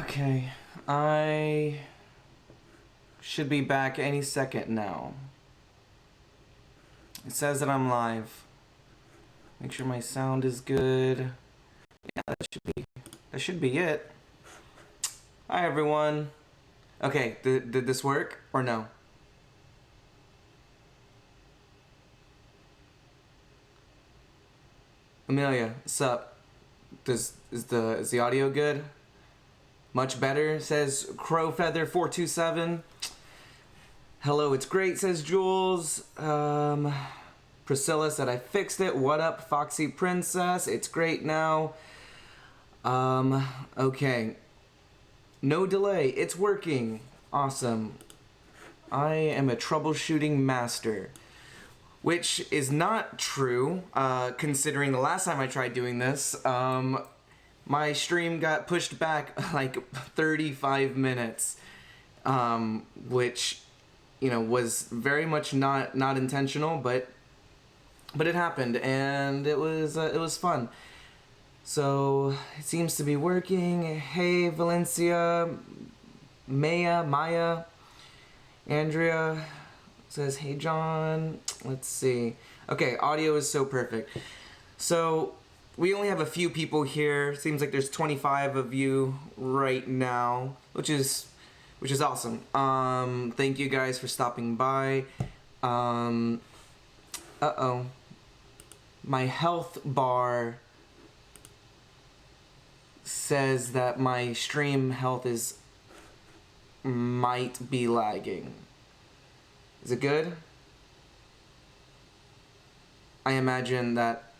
Okay, I should be back any second now. It says that I'm live. Make sure my sound is good. Yeah, that should be it. Hi everyone. Okay, did this work or no? Amelia, sup? Is the audio good? Much better, says Crowfeather427. Hello, it's great, says Jules. Priscilla said I fixed it. What up, Foxy Princess? It's great now. Okay. No delay, it's working. Awesome. I am a troubleshooting master. Which is not true, considering the last time I tried doing this, my stream got pushed back like 35 minutes, which, you know, was very much not intentional, but it happened, and it was fun. So it seems to be working. Hey, Valencia, Maya, Andrea says, hey, John. Let's see. Okay, audio is so perfect. So we only have a few people here. Seems like there's 25 of you right now, which is awesome. Thank you guys for stopping by. Uh-oh. My health bar says that my stream health might be lagging. Is it good? I imagine that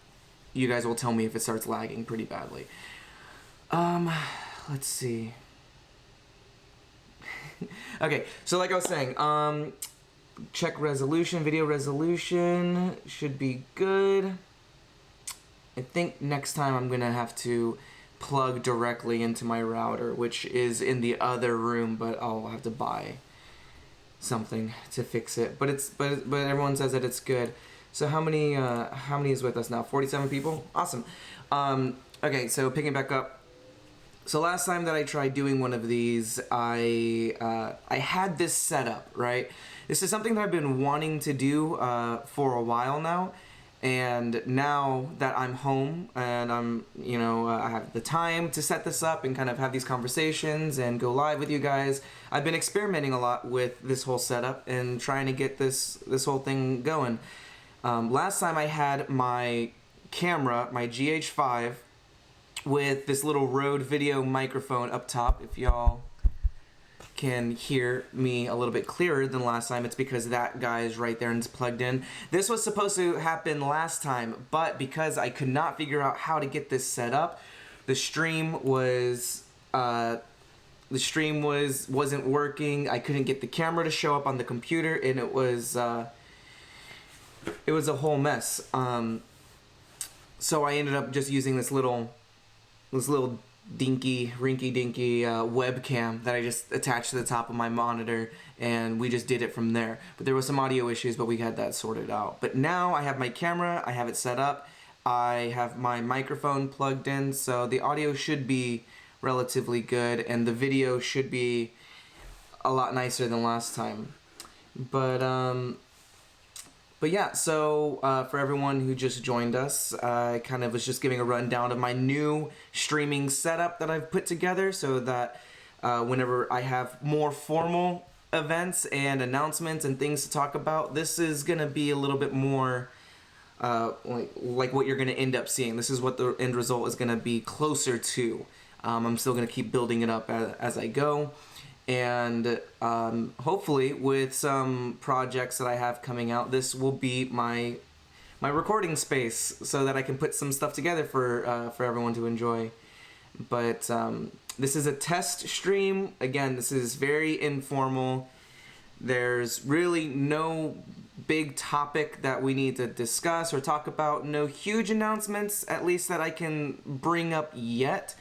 you guys will tell me if it starts lagging pretty badly. Let's see. Okay, so like I was saying, check resolution, video resolution should be good. I think next time I'm gonna have to plug directly into my router, which is in the other room, but I'll have to buy something to fix it. But everyone says that it's good. So how many is with us now? 47 people? Awesome. Okay, so picking back up. So last time that I tried doing one of these, I had this set up, right? This is something that I've been wanting to do for a while now. And now that I'm home and I'm, you know, I have the time to set this up and kind of have these conversations and go live with you guys, I've been experimenting a lot with this whole setup and trying to get this whole thing going. Last time I had my camera, my Gh5, with this little Rode video microphone up top. If y'all can hear me a little bit clearer than last time, it's because that guy is right there and it's plugged in. This was supposed to happen last time, but because I could not figure out how to get this set up, the stream wasn't working. I couldn't get the camera to show up on the computer, and it was a whole mess. So I ended up just using this little rinky-dinky webcam that I just attached to the top of my monitor, and we just did it from there. But there was some audio issues, but we had that sorted out. But now I have my camera, I have it set up, I have my microphone plugged in, so the audio should be relatively good, and the video should be a lot nicer than last time. But yeah, so for everyone who just joined us, I kind of was just giving a rundown of my new streaming setup that I've put together, so that whenever I have more formal events and announcements and things to talk about, this is going to be a little bit more like what you're going to end up seeing. This is what the end result is going to be closer to. I'm still going to keep building it up as I go. And hopefully with some projects that I have coming out, this will be my recording space so that I can put some stuff together for everyone to enjoy. But this is a test stream. Again, this is very informal. There's really no big topic that we need to discuss or talk about. No huge announcements, at least that I can bring up yet.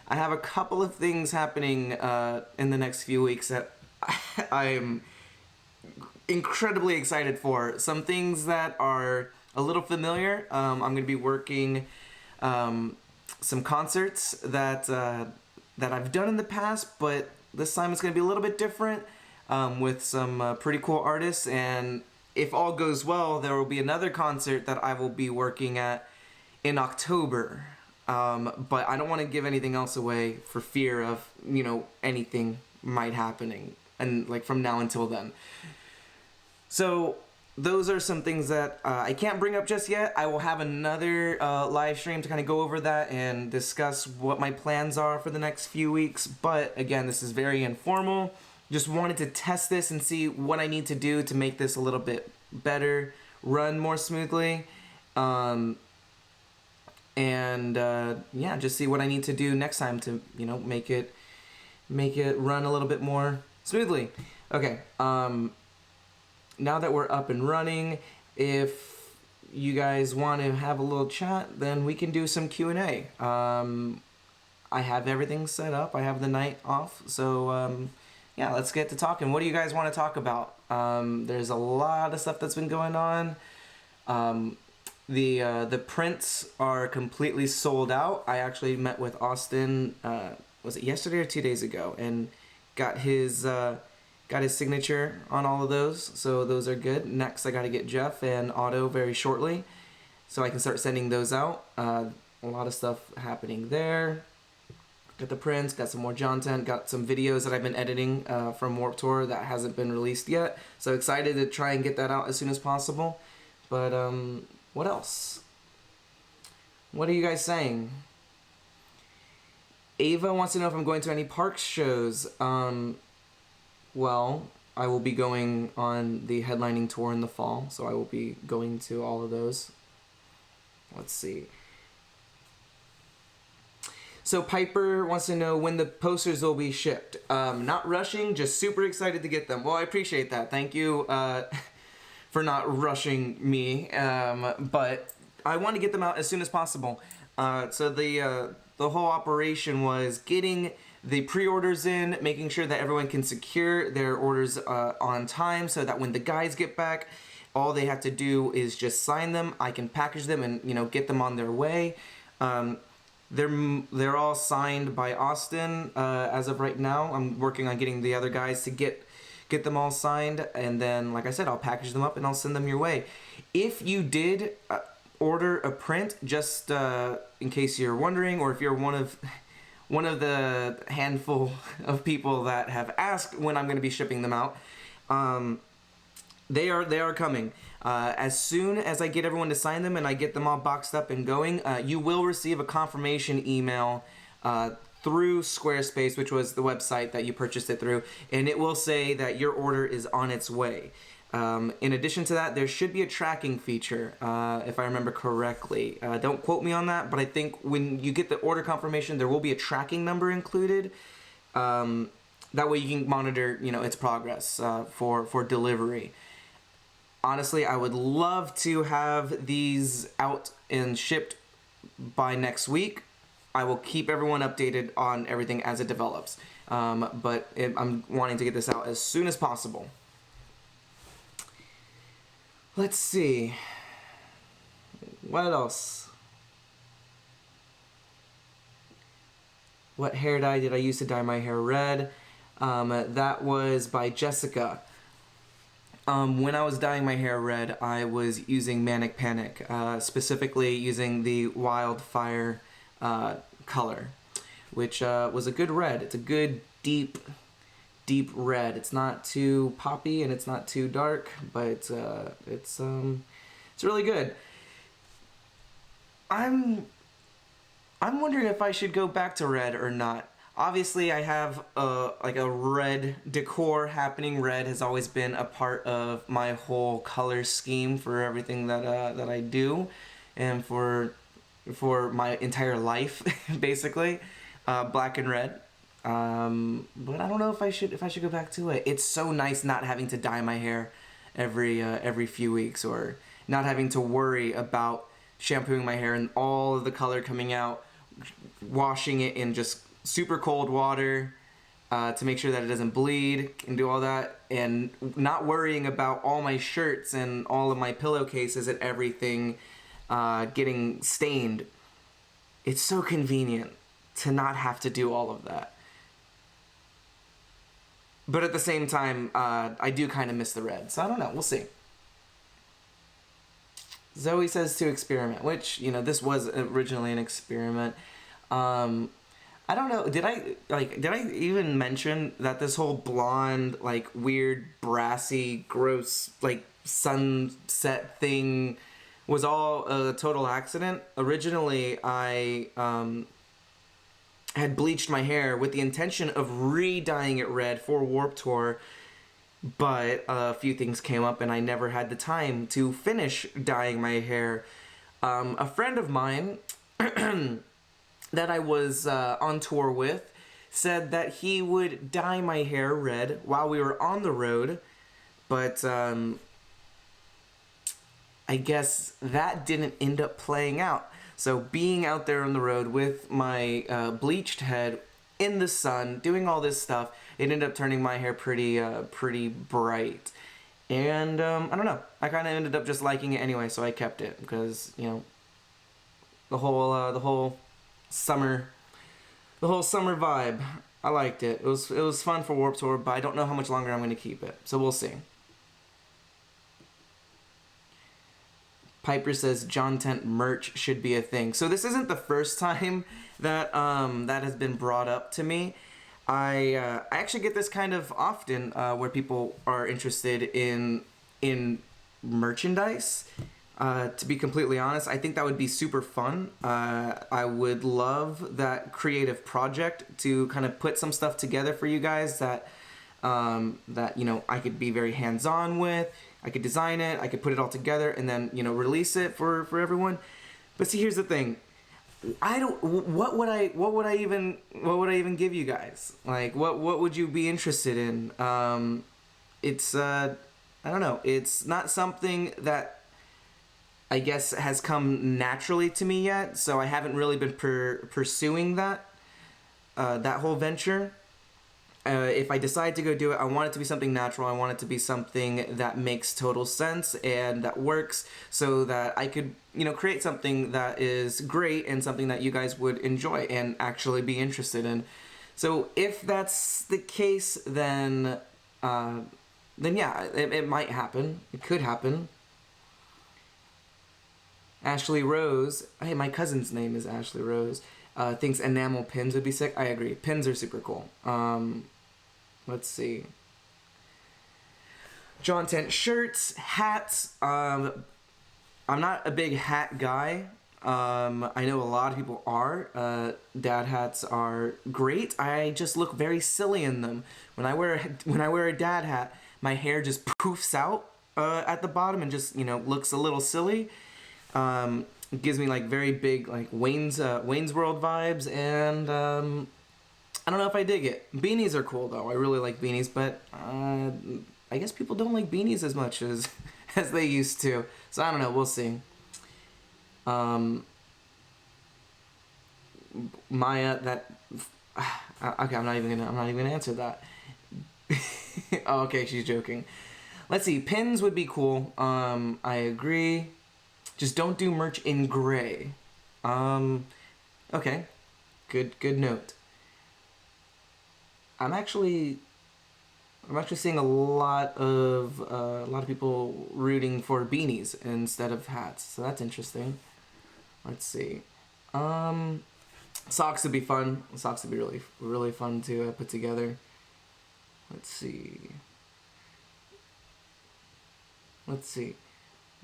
I have a couple of things happening in the next few weeks that I'm incredibly excited for. Some things that are a little familiar. I'm going to be working some concerts that that I've done in the past, but this time it's going to be a little bit different with some pretty cool artists. And if all goes well, there will be another concert that I will be working at in October. But I don't want to give anything else away for fear of, you know, anything might happening and like from now until then. So those are some things that I can't bring up just yet. I will have another live stream to kind of go over that and discuss what my plans are for the next few weeks. But again, this is very informal. Just wanted to test this and see what I need to do to make this a little bit better, run more smoothly. Yeah, just see what I need to do next time to, you know, make it run a little bit more smoothly. Okay, now that we're up and running, if you guys want to have a little chat, then we can do some Q&A. I have everything set up. I have the night off, so yeah, let's get to talking. What do you guys want to talk about? There's a lot of stuff that's been going on. The prints are completely sold out. I actually met with Austin, was it yesterday or 2 days ago, and got his signature on all of those, so those are good. Next, I got to get Jeff and Otto very shortly, so I can start sending those out. A lot of stuff happening there. Got the prints, got some more Jawntent, got some videos that I've been editing from Warped Tour that hasn't been released yet, so excited to try and get that out as soon as possible. But what else? What are you guys saying? Ava wants to know if I'm going to any Parks shows. Well, I will be going on the headlining tour in the fall, so I will be going to all of those. Let's see. So Piper wants to know when the posters will be shipped. Not rushing, just super excited to get them. Well, I appreciate that. Thank you for not rushing me, but I want to get them out as soon as possible. So the whole operation was getting the pre-orders in, making sure that everyone can secure their orders on time, so that when the guys get back, all they have to do is just sign them. I can package them and, you know, get them on their way. They're all signed by Austin as of right now. I'm working on getting the other guys to get them all signed, and then, like I said, I'll package them up and I'll send them your way. If you did order a print, just in case you're wondering, or if you're one of the handful of people that have asked when I'm going to be shipping them out, they are coming. As soon as I get everyone to sign them and I get them all boxed up and going, you will receive a confirmation email through Squarespace, which was the website that you purchased it through, and it will say that your order is on its way. In addition to that, there should be a tracking feature, if I remember correctly. Don't quote me on that, but I think when you get the order confirmation, there will be a tracking number included. That way you can monitor, you know, its progress for delivery. Honestly, I would love to have these out and shipped by next week. I will keep everyone updated on everything as it develops. But I'm wanting to get this out as soon as possible. Let's see. What else? What hair dye did I use to dye my hair red? That was by Jessica. When I was dyeing my hair red, I was using Manic Panic, specifically using the Wildfire color, which was a good red. It's a good deep red. It's not too poppy and it's not too dark, but it's really good. I'm wondering if I should go back to red or not. Obviously, I have like a red decor happening. Red has always been a part of my whole color scheme for everything that I do, and for my entire life, basically. Black and red. But I don't know if I should go back to it. It's so nice not having to dye my hair every few weeks, or not having to worry about shampooing my hair and all of the color coming out, washing it in just super cold water to make sure that it doesn't bleed and do all that, and not worrying about all my shirts and all of my pillowcases and everything getting stained. It's so convenient. to not have to do all of that. But at the same time, I do kind of miss the red. So I don't know. We'll see. Zoe says to experiment, which, you know, this was originally an experiment. I don't know. Did I even mention that this whole blonde, like, weird, brassy, gross, like, sunset thing was all a total accident? Originally, I had bleached my hair with the intention of re-dyeing it red for Warped Tour, but a few things came up and I never had the time to finish dyeing my hair. A friend of mine that I was on tour with said that he would dye my hair red while we were on the road, but I guess that didn't end up playing out. So being out there on the road with my bleached head in the sun, doing all this stuff, it ended up turning my hair pretty bright. And I don't know, I kind of ended up just liking it anyway, so I kept it because, you know, the whole summer vibe, I liked it. It was fun for Warped Tour, but I don't know how much longer I'm going to keep it, so we'll see. Piper says Jawntent merch should be a thing. So this isn't the first time that that has been brought up to me. I actually get this kind of often where people are interested in merchandise. To be completely honest, I think that would be super fun. I would love that creative project to kind of put some stuff together for you guys that you know, I could be very hands-on with. I could design it, I could put it all together, and then, you know, release it for everyone. But see, here's the thing. What would I even give you guys? Like, what would you be interested in? It's I don't know. It's not something that I guess has come naturally to me yet, so I haven't really been pursuing that whole venture. If I decide to go do it, I want it to be something natural. I want it to be something that makes total sense and that works, so that I could, you know, create something that is great and something that you guys would enjoy and actually be interested in. So if that's the case, then yeah, it might happen. It could happen. Ashley Rose, hey, my cousin's name is Ashley Rose, thinks enamel pins would be sick. I agree. Pins are super cool. Let's see. Jawntent shirts, hats. I'm not a big hat guy. I know a lot of people are. Dad hats are great. I just look very silly in them. When I wear a dad hat, my hair just poofs out at the bottom and just, you know, looks a little silly. It gives me like very big, like Wayne's World vibes, and I don't know if I dig it. Beanies are cool though. I really like beanies, but I guess people don't like beanies as much as they used to. So I don't know. We'll see. Maya, that okay. I'm not even gonna answer that. Oh, okay, she's joking. Let's see. Pins would be cool. I agree. Just don't do merch in gray. Okay. Good note. I'm actually seeing a lot of people rooting for beanies instead of hats, so that's interesting. Let's see. Socks would be fun. Socks would be really fun to put together. Let's see.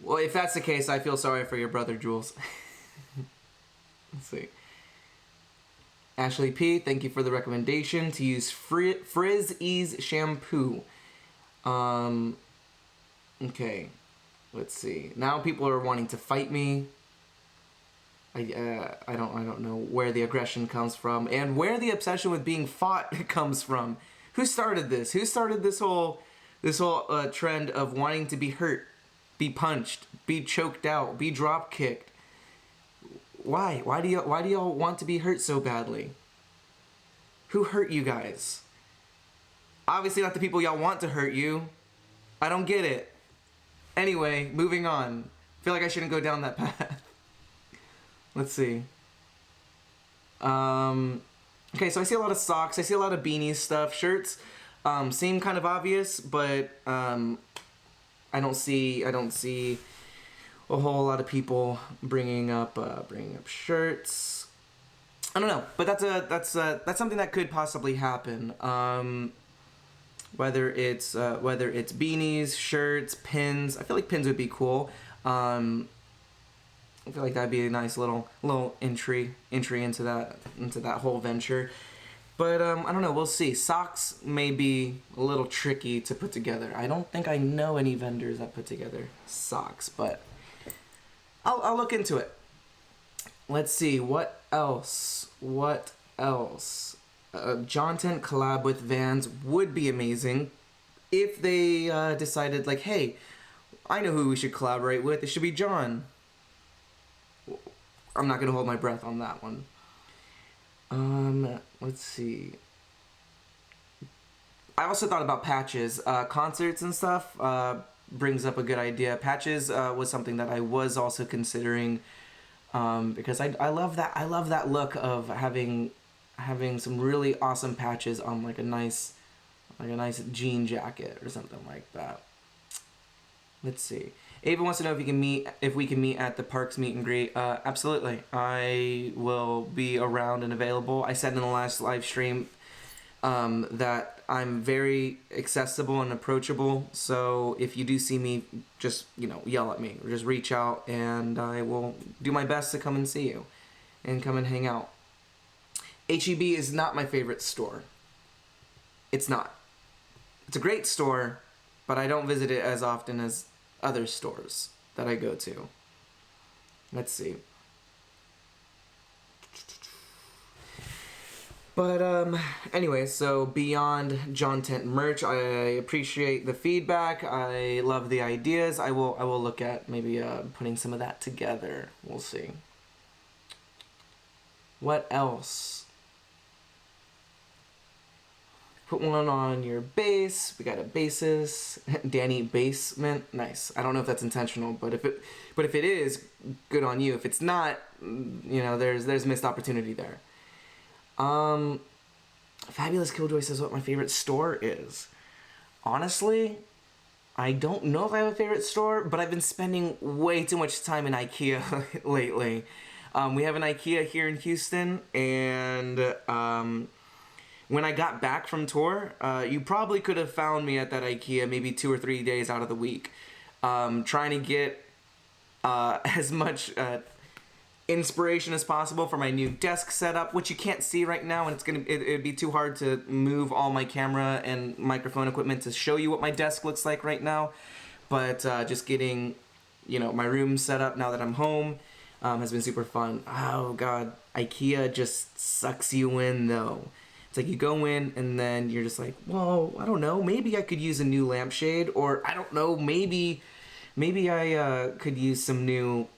Well, if that's the case, I feel sorry for your brother, Jules. Let's see. Ashley P, thank you for the recommendation to use Frizz Ease shampoo. Okay, let's see. Now people are wanting to fight me. I don't know where the aggression comes from and where the obsession with being fought comes from. Who started this? Who started this whole trend of wanting to be hurt, be punched, be choked out, be drop kicked? Why? Why do y'all want to be hurt so badly? Who hurt you guys? Obviously not the people y'all want to hurt you. I don't get it. Anyway, moving on. I feel like I shouldn't go down that path. Let's see. Okay, so I see a lot of socks. I see a lot of beanies stuff. Shirts seem kind of obvious, but I don't see a whole lot of people bringing up shirts. I don't know, but that's something that could possibly happen. Whether it's beanies, shirts, pins. I feel like pins would be cool. I feel like that'd be a nice little entry into that whole venture. But I don't know. We'll see. Socks may be a little tricky to put together. I don't think I know any vendors that put together socks, but I'll look into it. Let's see, what else? Jawntent collab with Vans would be amazing if they decided, like, hey, I know who we should collaborate with. It should be Jawn. I'm not gonna hold my breath on that one. Let's see. I also thought about patches. Concerts and stuff brings up a good idea. Patches was something that I was also considering. Because I love that look of having some really awesome patches on like a nice jean jacket or something like that. Let's see. Ava wants to know if we can meet at the Parks meet and greet. Absolutely. I will be around and available. I said in the last live stream that I'm very accessible and approachable, so if you do see me, just, yell at me or just reach out and I will do my best to come and see you and come and hang out. HEB is not my favorite store. It's not. It's a great store, but I don't visit it as often as other stores that I go to. Let's see. But anyway, so beyond Jawntent merch, I appreciate the feedback. I love the ideas. I will look at maybe putting some of that together. We'll see. What else? Put one on your base. We got a basis. Danny basement. Nice. I don't know if that's intentional, but if it is, good on you. If it's not, there's missed opportunity there. Fabulous Killjoy says what my favorite store is. Honestly, I don't know if I have a favorite store, but I've been spending way too much time in IKEA lately. We have an IKEA here in Houston, and when I got back from tour, you probably could have found me at that IKEA maybe 2 or 3 days out of the week, trying to get as much inspiration as possible for my new desk setup, which you can't see right now, and it'd be too hard to move all my camera and microphone equipment to show you what my desk looks like right now. But just getting, my room set up now that I'm home has been super fun. Oh god, IKEA just sucks you in though. It's like you go in and then you're just like, well, I don't know, maybe I could use a new lampshade, or I don't know, maybe I could use some new,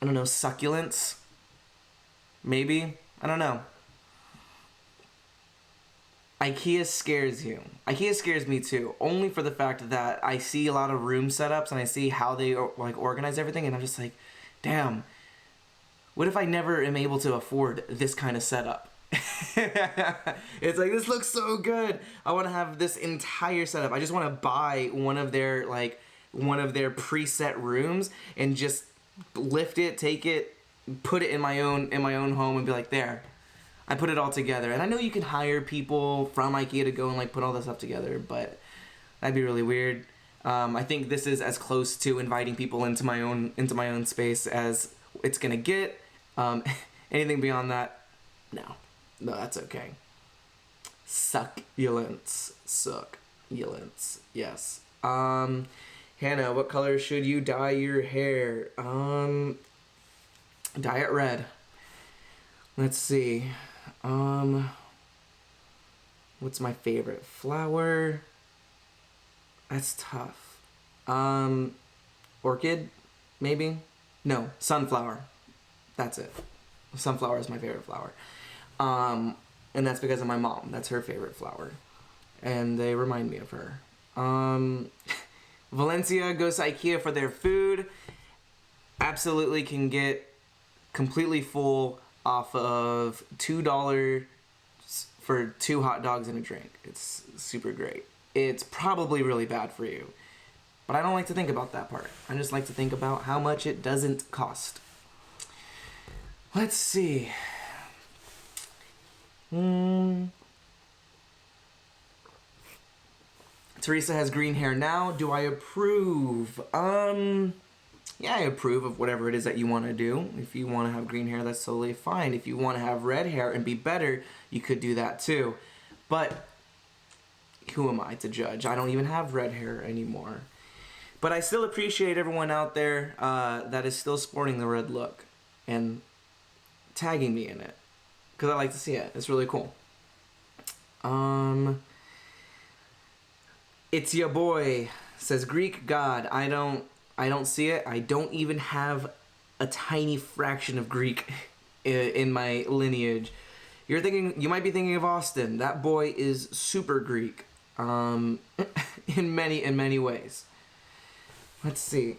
I don't know, succulents? Maybe? I don't know. IKEA scares you. IKEA scares me too, only for the fact that I see a lot of room setups and I see how they organize everything, and I'm just like, damn, what if I never am able to afford this kind of setup? It's like, this looks so good. I want to have this entire setup. I just want to buy one of their preset rooms and just lift it, take it, put it in my own home and be like, there, I put it all together. And I know you can hire people from IKEA to go and put all this stuff together, but that'd be really weird. I think this is as close to inviting people into my own space as it's gonna get. Anything beyond that, no, that's okay. Succulents, yes. Hannah, what color should you dye your hair? Dye it red. Let's see. What's my favorite flower? That's tough. Orchid, maybe? No, sunflower. That's it. Sunflower is my favorite flower. And that's because of my mom. That's her favorite flower. And they remind me of her. Valencia goes to IKEA for their food. Absolutely can get completely full off of $2 for 2 hot dogs and a drink. It's super great. It's probably really bad for you, but I don't like to think about that part. I just like to think about how much it doesn't cost. Let's see. Teresa has green hair now. Do I approve? Yeah, I approve of whatever it is that you want to do. If you want to have green hair, that's totally fine. If you want to have red hair and be better, you could do that too. But who am I to judge? I don't even have red hair anymore. But I still appreciate everyone out there that is still sporting the red look and tagging me in it, because I like to see it. It's really cool. It's your boy says Greek god. I don't see it. I don't even have a tiny fraction of Greek in my lineage. You might be thinking of Austin. That boy is super Greek, in many ways. Let's see.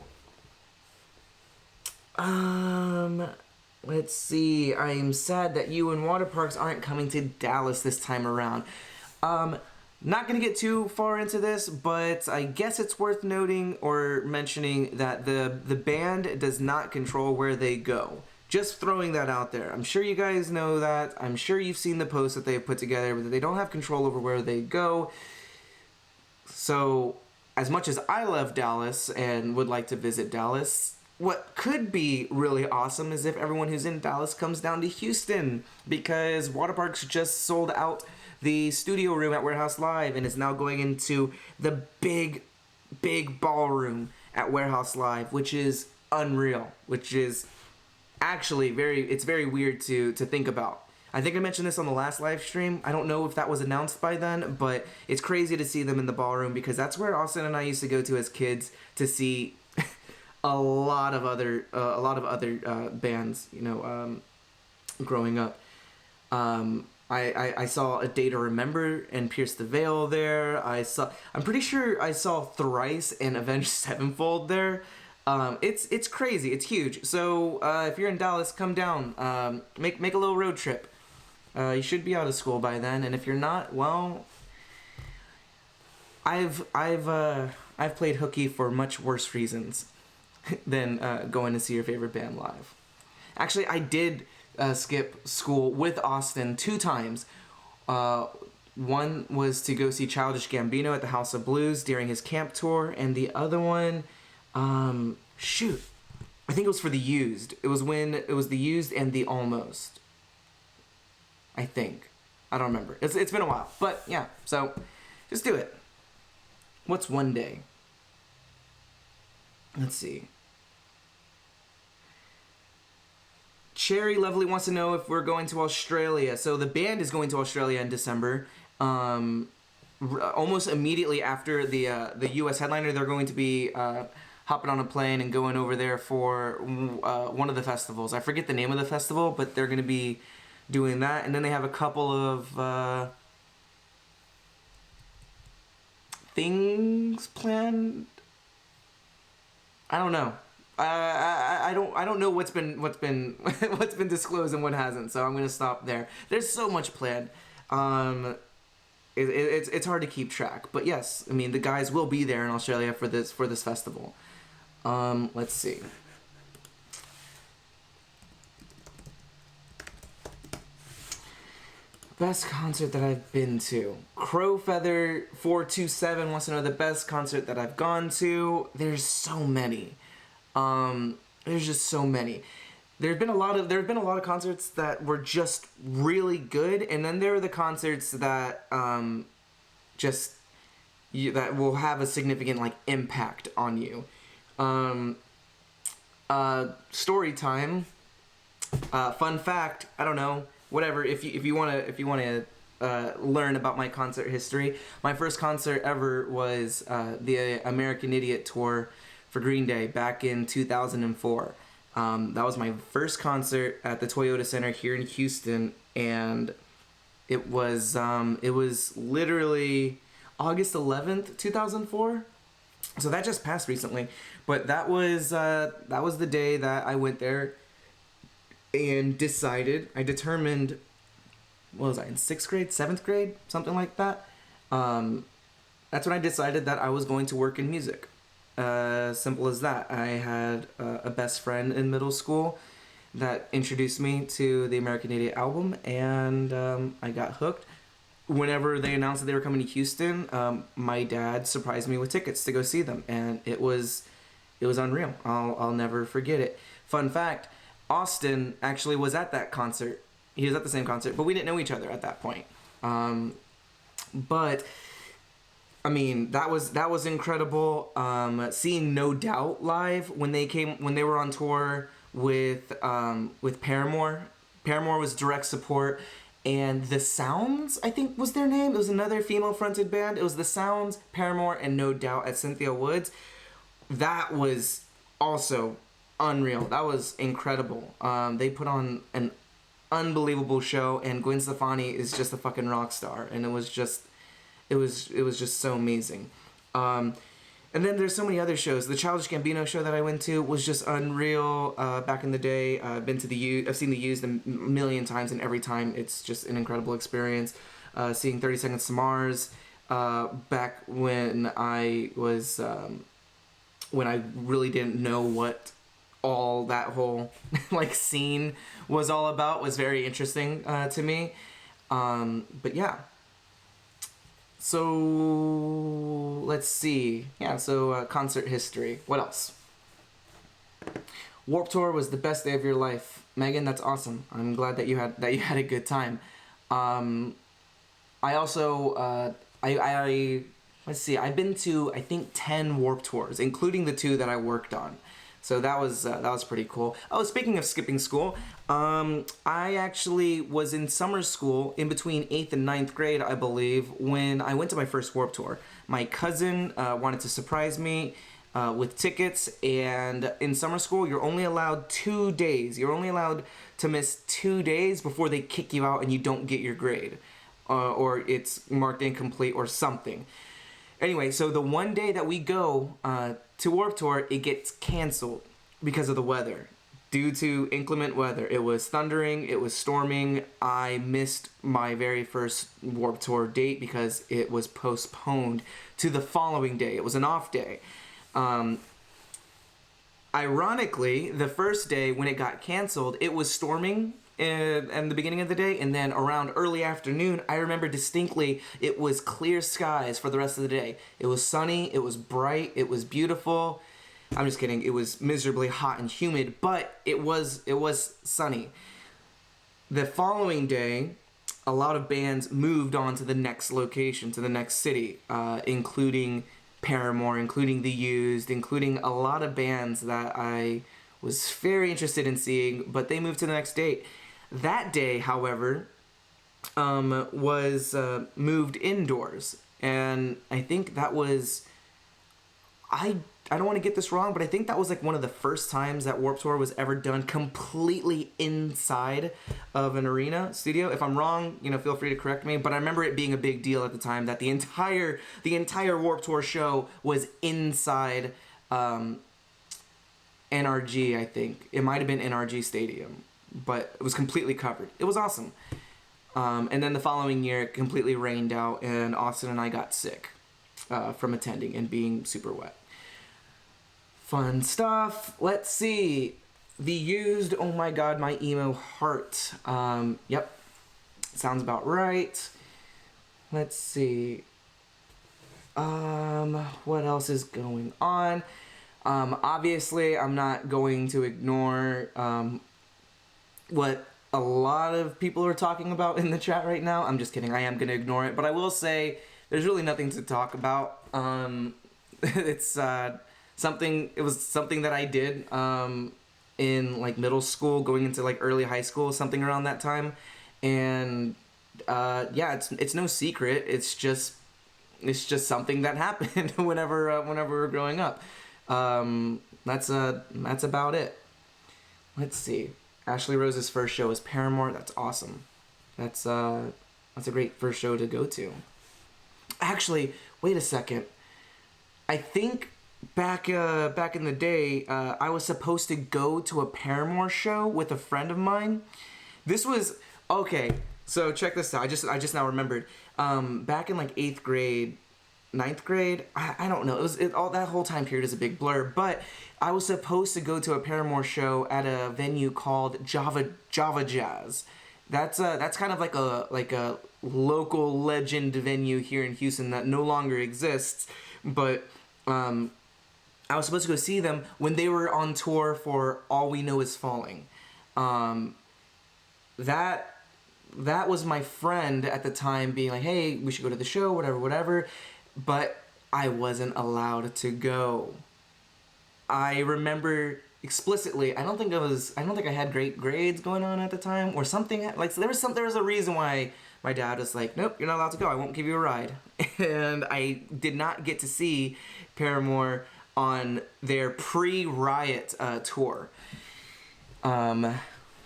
Let's see. I am sad that you and water parks aren't coming to Dallas this time around. Not gonna get too far into this, but I guess it's worth noting or mentioning that the band does not control where they go. Just throwing that out there. I'm sure you guys know that. I'm sure you've seen the posts that they've put together, but they don't have control over where they go. So, as much as I love Dallas and would like to visit Dallas, what could be really awesome is if everyone who's in Dallas comes down to Houston, because Waterparks just sold out the studio room at Warehouse Live and is now going into the big ballroom at Warehouse Live, which is unreal, which is actually very weird to think about. I think I mentioned this on the last live stream. I don't know if that was announced by then, but it's crazy to see them in the ballroom, because that's where Austin and I used to go to as kids to see a lot of other bands, you know, growing up. I saw A Day to Remember and Pierce the Veil there. I'm pretty sure I saw Thrice and Avenged Sevenfold there. It's crazy. It's huge. So if you're in Dallas, come down. Make a little road trip. You should be out of school by then, and if you're not, well, I've played hooky for much worse reasons than going to see your favorite band live. Actually, I did skip school with Austin 2 times. One was to go see Childish Gambino at the House of Blues during his camp tour, and the other one, I think it was for The Used. It was The Used and The Almost. I think. I don't remember. It's been a while. But yeah, so just do it. What's one day? Let's see. Cherry Lovely wants to know if we're going to Australia. So the band is going to Australia in December. Almost immediately after the U.S. headliner, they're going to be hopping on a plane and going over there for one of the festivals. I forget the name of the festival, but they're going to be doing that. And then they have a couple of things planned. I don't know. I don't know what's been disclosed and what hasn't. So I'm gonna stop there. There's so much planned. It's hard to keep track. But yes, I mean the guys will be there in Australia for this festival. Let's see. Best concert that I've been to. Crowfeather427 wants to know the best concert that I've gone to. There's so many. There's just so many. There have been a lot of concerts that were just really good, and then there are the concerts that that will have a significant impact on you. Story time. Fun fact. I don't know. Whatever. If you wanna learn about my concert history, my first concert ever was the American Idiot tour for Green Day back in 2004. That was my first concert at the Toyota Center here in Houston, and it was literally August 11th, 2004. So that just passed recently, but that was the day that I went there and I determined, what was I, in 6th grade, 7th grade, something like that. That's when I decided that I was going to work in music. Simple as that. I had a best friend in middle school that introduced me to the American Idiot album, and I got hooked. Whenever they announced that they were coming to Houston, my dad surprised me with tickets to go see them, and it was unreal. I'll never forget it. Fun fact, Austin actually was at that concert. He was at the same concert, but we didn't know each other at that point. But I mean, that was incredible. Seeing No Doubt live when they were on tour with Paramore. Paramore was direct support, and The Sounds, I think, was their name. It was another female-fronted band. It was The Sounds, Paramore, and No Doubt at Cynthia Woods. That was also unreal. That was incredible. They put on an unbelievable show, and Gwen Stefani is just a fucking rock star, and it was just so amazing. And then there's so many other shows. The Childish Gambino show that I went to was just unreal. Back in the day, I've seen the Used a million times, and every time it's just an incredible experience. Seeing 30 Seconds to Mars back when I was when I really didn't know what all that whole like scene was all about was very interesting to me. But yeah. So let's see. Yeah, so concert history. What else? Warped Tour was the best day of your life. Megan, that's awesome. I'm glad that you had a good time. I also let's see. I've been to I think 10 Warped Tours, including the 2 that I worked on. So that was pretty cool. Oh, speaking of skipping school, I actually was in summer school in between 8th and 9th grade, I believe, when I went to my first Warped Tour. My cousin wanted to surprise me with tickets, and in summer school, you're only allowed 2 days. You're only allowed to miss 2 days before they kick you out and you don't get your grade, or it's marked incomplete or something. Anyway, so the one day that we go to Warped Tour, it gets canceled because of the weather. Due to inclement weather. It was thundering, it was storming. I missed my very first Warped Tour date because it was postponed to the following day. It was an off day. Ironically, the first day when it got canceled, it was storming in the beginning of the day, and then around early afternoon, I remember distinctly it was clear skies for the rest of the day. It was sunny, it was bright, it was beautiful. I'm just kidding, it was miserably hot and humid, but it was sunny. The following day, a lot of bands moved on to the next location, to the next city, including Paramore, including The Used, including a lot of bands that I was very interested in seeing, but they moved to the next date. That day, however, was moved indoors, and I think that was, I don't want to get this wrong, but I think that was like one of the first times that Warped Tour was ever done completely inside of an arena studio. If I'm wrong, feel free to correct me, but I remember it being a big deal at the time that the entire Warped Tour show was inside NRG, I think. It might have been NRG Stadium, but it was completely covered. It was awesome. And then the following year, it completely rained out, and Austin and I got sick from attending and being super wet. Fun stuff. Let's see. The Used, oh my god, my emo heart. Yep. Sounds about right. Let's see. What else is going on? Obviously, I'm not going to ignore what a lot of people are talking about in the chat right now. I'm just kidding. I am going to ignore it. But I will say there's really nothing to talk about. It was something that I did in like middle school, going into like early high school, something around that time. And yeah, it's no secret. It's just something that happened whenever we were growing up. That's about it. Let's see. Ashley Rose's first show is Paramore. That's awesome. That's a great first show to go to. Actually, wait a second. I think back in the day, I was supposed to go to a Paramore show with a friend of mine. This was okay. So check this out. I just now remembered. Back in like 8th grade, 9th grade, I don't know. All that whole time period is a big blur. But I was supposed to go to a Paramore show at a venue called Java Jazz. That's kind of like a local legend venue here in Houston that no longer exists. But I was supposed to go see them when they were on tour for All We Know Is Falling. That was my friend at the time being like, hey, we should go to the show, whatever. But I wasn't allowed to go. I remember explicitly, I don't think I had great grades going on at the time or something. Like, so there was a reason why my dad was like, nope, you're not allowed to go. I won't give you a ride. And I did not get to see Paramore on their pre-Riot tour,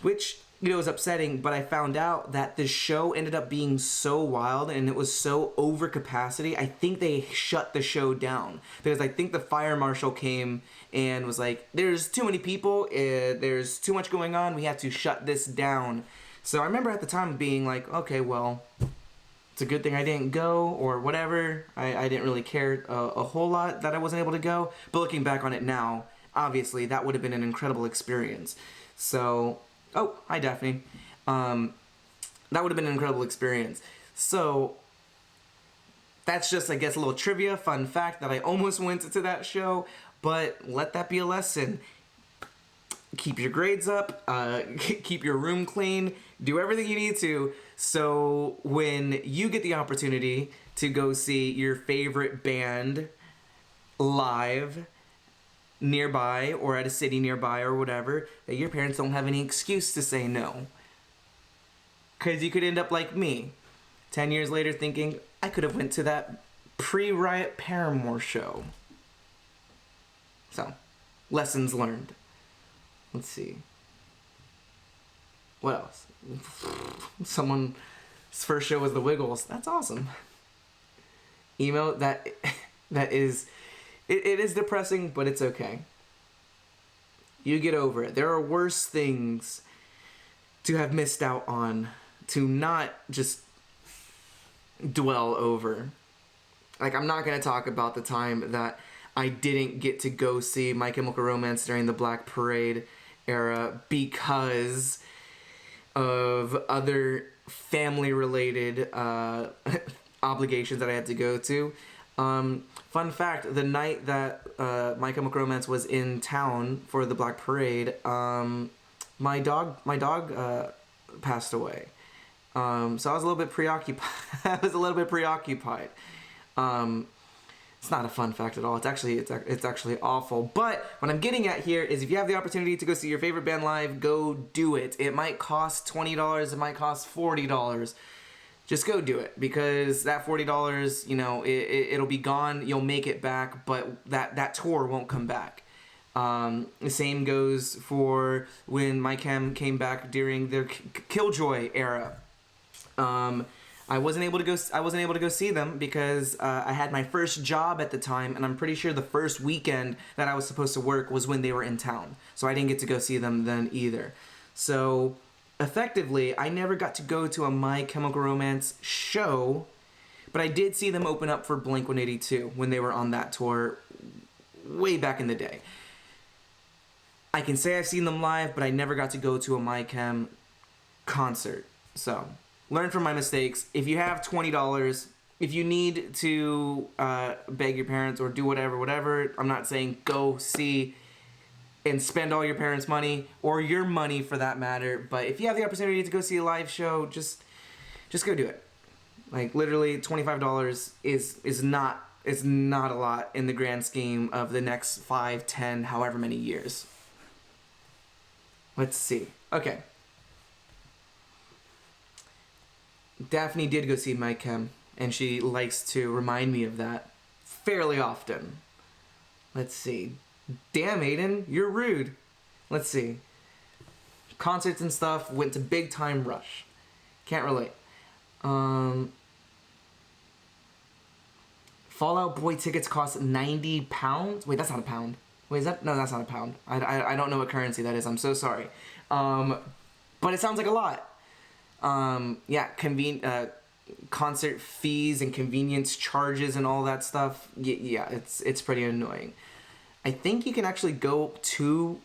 which, you know, was upsetting, but I found out that the show ended up being so wild and it was so over capacity, I think they shut the show down. Because I think the fire marshal came and was like, there's too many people, there's too much going on, we have to shut this down. So I remember at the time being like, okay, well, it's a good thing I didn't go or whatever. I didn't really care a whole lot that I wasn't able to go. But looking back on it now, obviously that would have been an incredible experience. So, oh, hi Daphne. That would have been an incredible experience. So, that's just, I guess, a little trivia, fun fact that I almost went to that show. But let that be a lesson. Keep your grades up, keep your room clean, do everything you need to, so when you get the opportunity to go see your favorite band live nearby or at a city nearby or whatever, that your parents don't have any excuse to say no. Because you could end up like me, 10 years later thinking, I could have went to that pre-Riot Paramore show. So, lessons learned. Let's see. What else? Someone's first show was the Wiggles. That's awesome. Emo, that is, it is depressing, but it's okay. You get over it. There are worse things to have missed out on, to not just dwell over. Like, I'm not going to talk about the time that I didn't get to go see My Chemical Romance during the Black Parade era because of other family-related obligations that I had to go to. Fun fact, the night that My Chemical Romance was in town for the Black Parade, my dog passed away. So I was a little bit preoccupied. It's not a fun fact at all. It's actually awful. But what I'm getting at here is if you have the opportunity to go see your favorite band live, go do it. It might cost $20. It might cost $40. Just go do it, because that $40, you know, it'll be gone. You'll make it back, but that tour won't come back. The same goes for when My Chem came back during their Killjoy era. I wasn't able to go see them because I had my first job at the time, and I'm pretty sure the first weekend that I was supposed to work was when they were in town. So I didn't get to go see them then either. So effectively, I never got to go to a My Chemical Romance show, but I did see them open up for Blink-182 when they were on that tour way back in the day. I can say I've seen them live, but I never got to go to a My Chem concert. So learn from my mistakes. If you have $20, if you need to beg your parents or do whatever, I'm not saying go see and spend all your parents' money or your money for that matter, but if you have the opportunity to go see a live show, just go do it. Like, literally $25 is not a lot in the grand scheme of the next 5, 10, however many years. Let's see. Okay. Daphne did go see My Chem, and she likes to remind me of that fairly often. Let's see. Damn, Aiden, you're rude. Let's see. Concerts and stuff, went to Big Time Rush. Can't relate. Fallout Boy tickets cost £90. Wait, that's not a pound. Wait, is that? No, that's not a pound. I don't know what currency that is. I'm so sorry. But it sounds like a lot. Yeah, concert fees and convenience charges and all that stuff. Yeah, it's pretty annoying. I think you can actually go to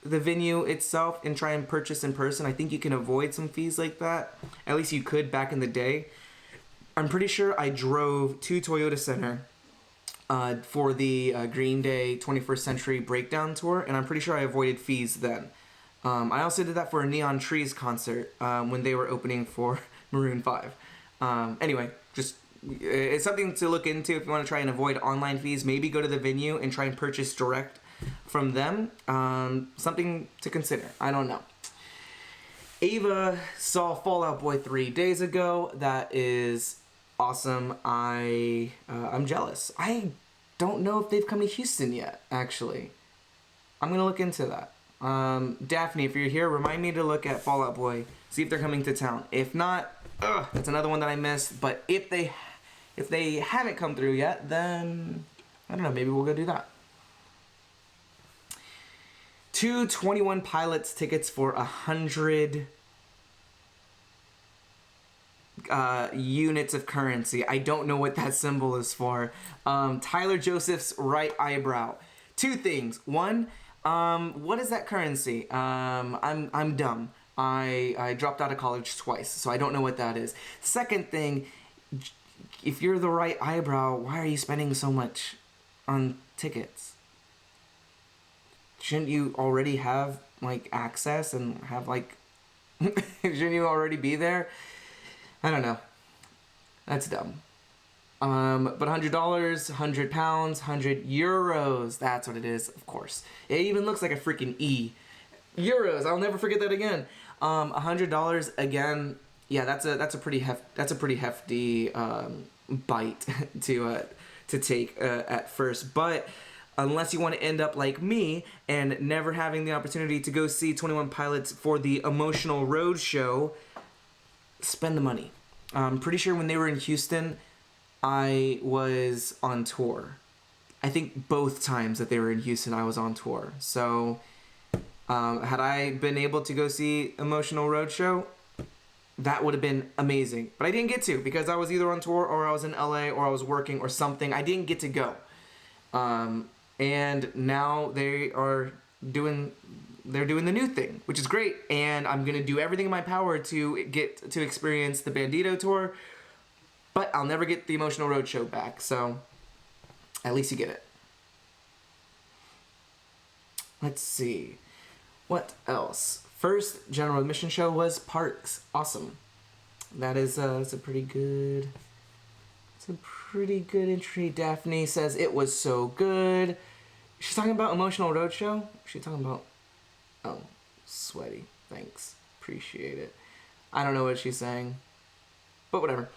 the venue itself and try and purchase in person. I think you can avoid some fees like that. At least you could back in the day. I'm pretty sure I drove to Toyota Center for the Green Day 21st Century Breakdown Tour, and I'm pretty sure I avoided fees then. I also did that for a Neon Trees concert when they were opening for Maroon 5. Anyway, just it's something to look into if you want to try and avoid online fees. Maybe go to the venue and try and purchase direct from them. Something to consider. I don't know. Ava saw Fallout Boy 3 days ago. That is awesome. I'm jealous. I don't know if they've come to Houston yet, actually. I'm going to look into that. Daphne, if you're here, remind me to look at Fallout Boy, see if they're coming to town. If not, that's another one that I missed. But if they haven't come through yet, then I don't know, maybe we'll go do that. 2 21 Pilots tickets for 100 units of currency. I don't know what that symbol is for. Tyler Joseph's right eyebrow. 2 things. One, what is that currency? I'm dumb. I dropped out of college twice, so I don't know what that is. Second thing, if you're the right eyebrow, why are you spending so much on tickets? Shouldn't you already have, like, access and have, like, shouldn't you already be there? I don't know. That's dumb. But $100, £100, €100, that's what it is, of course. It even looks like a freaking E. Euros, I'll never forget that again. $100 again. Yeah, that's a pretty hefty bite to take at first. But unless you want to end up like me and never having the opportunity to go see 21 Pilots for the Emotional Road Show, spend the money. I'm pretty sure when they were in Houston, I was on tour. I think both times that they were in Houston, I was on tour. So, had I been able to go see Emotional Roadshow, that would have been amazing. But I didn't get to because I was either on tour or I was in LA or I was working or something. I didn't get to go. And now they're doing the new thing, which is great. And I'm going to do everything in my power to get to experience the Bandito tour. But I'll never get the Emotional Roadshow back, so at least you get it. Let's see. What else? First general admission show was Parks. Awesome. That is it's a pretty good entry. Daphne says it was so good. She's talking about Emotional Roadshow? She's talking about... Oh, sweaty. Thanks. Appreciate it. I don't know what she's saying. But whatever.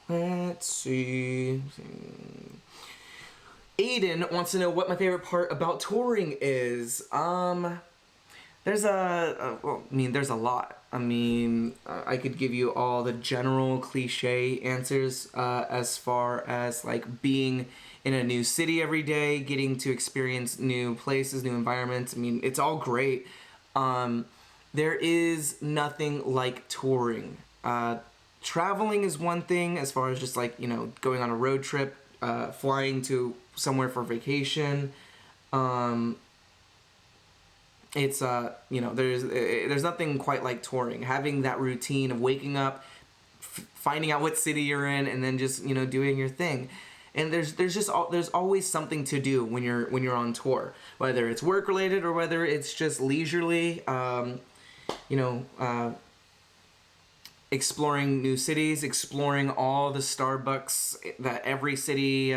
Let's see. Aiden wants to know what my favorite part about touring is. There's a lot. I could give you all the general cliche answers as far as like being in a new city every day, getting to experience new places, new environments. It's all great. There is nothing like touring. Traveling is one thing as far as just like, going on a road trip, flying to somewhere for vacation. It's, there's nothing quite like touring. Having that routine of waking up, finding out what city you're in, and then just, doing your thing. And there's always something to do when you're on tour, whether it's work related or whether it's just leisurely, exploring new cities, exploring all the Starbucks that every city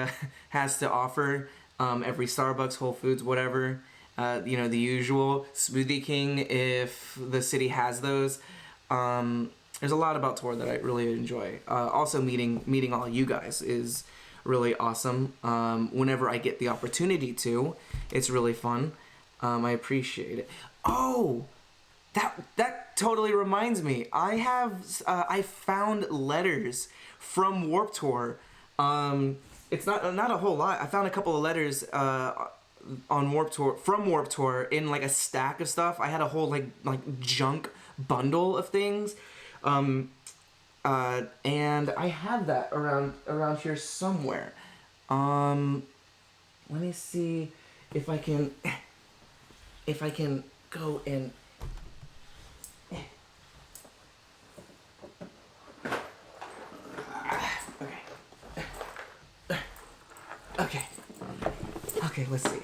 has to offer, every Starbucks, Whole Foods, whatever, the usual, Smoothie King if the city has those. There's a lot about tour that I really enjoy. Also meeting all you guys is really awesome. Whenever I get the opportunity to, it's really fun. I appreciate it. Oh! That totally reminds me. I found letters from Warped Tour. It's not a whole lot. I found a couple of letters on Warped Tour from Warped Tour in like a stack of stuff. I had a whole like junk bundle of things. And I have that around here somewhere. Let me see if I can go and Okay, let's see.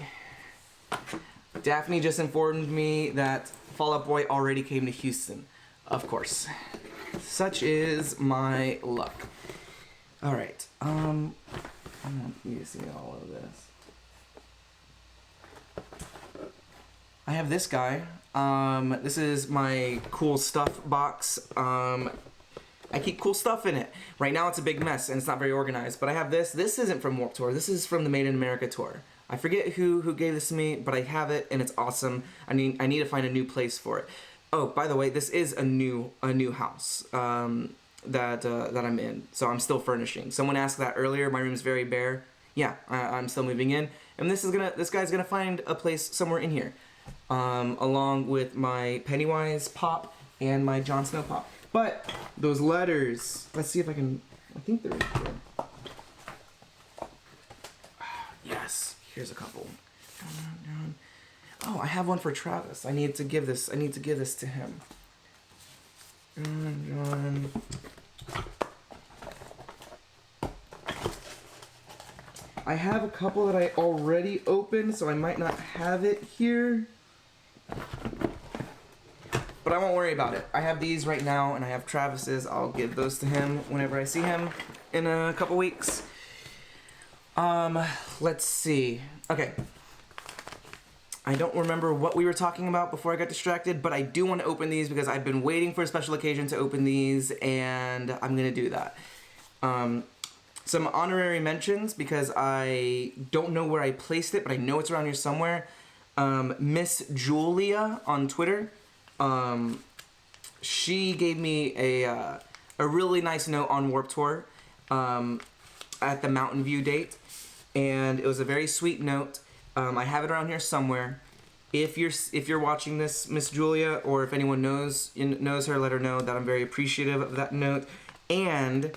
Daphne just informed me that Fall Out Boy already came to Houston. Of course. Such is my luck. Alright, I don't need to see all of this. I have this guy. This is my cool stuff box. I keep cool stuff in it. Right now it's a big mess and it's not very organized, but I have this. This isn't from Warped Tour. This is from the Made in America tour. I forget who gave this to me, but I have it and it's awesome. I need to find a new place for it. Oh, by the way, this is a new house that I'm in, so I'm still furnishing. Someone asked that earlier. My room's very bare. Yeah, I'm still moving in, and this guy's gonna find a place somewhere in here, along with my Pennywise pop and my Jon Snow pop. But those letters, let's see if I can. I think they're in here. Yes, here's a couple. Oh, I have one for Travis. I need to give this to him. John. I have a couple that I already opened, so I might not have it here. But I won't worry about it. I have these right now, and I have Travis's. I'll give those to him whenever I see him in a couple weeks. Let's see. Okay. I don't remember what we were talking about before I got distracted, but I do want to open these because I've been waiting for a special occasion to open these, and I'm going to do that. Some honorary mentions because I don't know where I placed it, but I know it's around here somewhere. Miss Julia on Twitter. She gave me a really nice note on Warped Tour at the Mountain View date, and it was a very sweet note. I have it around here somewhere. If you're watching this, Miss Julia, or if anyone knows her, let her know that I'm very appreciative of that note. And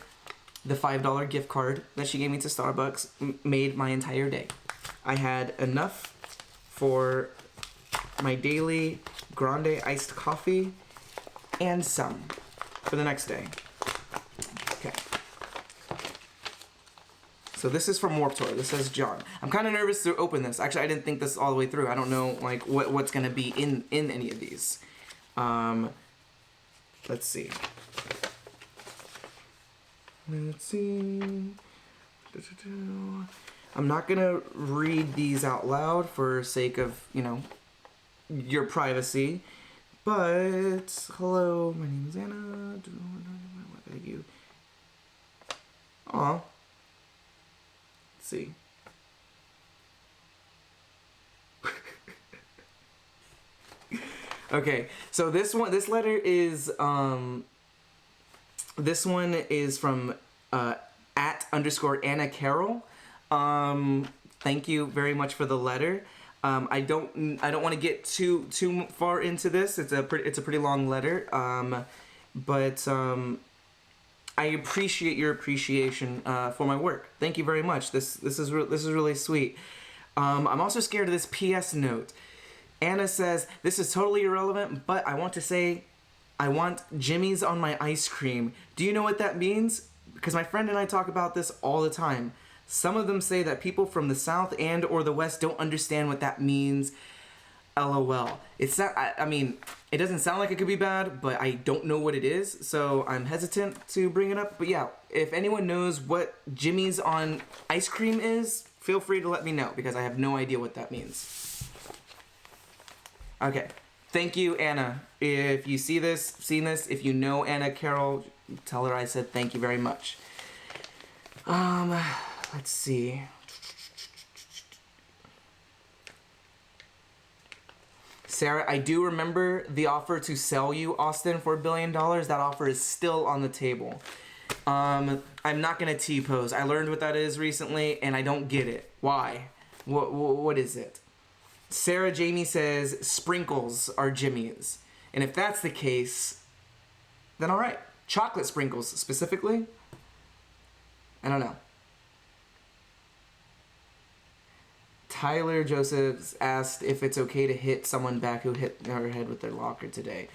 the $5 gift card that she gave me to Starbucks made my entire day. I had enough for my daily grande iced coffee and some for the next day. Okay. So this is from Warped Tour. This says Jawn. I'm kind of nervous to open this. Actually, I didn't think this all the way through. I don't know like what's gonna be in any of these. Let's see. Let's see. I'm not gonna read these out loud for sake of, your privacy. But hello, my name is Anna. Thank you. Aw. Let's see. Okay, so this letter is this one is from @_Anna Carroll. Thank you very much for the letter. I don't want to get too far into this. It's a pretty long letter. But I appreciate your appreciation for my work. Thank you very much. This is really sweet. I'm also scared of this PS note. Anna says, "This is totally irrelevant, but I want to say I want Jimmy's on my ice cream. Do you know what that means? Because my friend and I talk about this all the time. Some of them say that people from the South and or the West don't understand what that means. LOL." I mean, it doesn't sound like it could be bad, but I don't know what it is, so I'm hesitant to bring it up. But yeah, if anyone knows what Jimmy's on ice cream is, feel free to let me know, because I have no idea what that means. Okay, thank you, Anna. If you seen this, if you know Anna Carroll, tell her I said thank you very much. Let's see. Sarah, I do remember the offer to sell you Austin for $1 billion. That offer is still on the table. I'm not gonna T-pose. I learned what that is recently, and I don't get it. Why? What is it? Sarah Jamie says sprinkles are Jimmy's, and if that's the case, then all right. Chocolate sprinkles specifically. I don't know. Tyler Josephs asked if it's okay to hit someone back who hit her head with their locker today.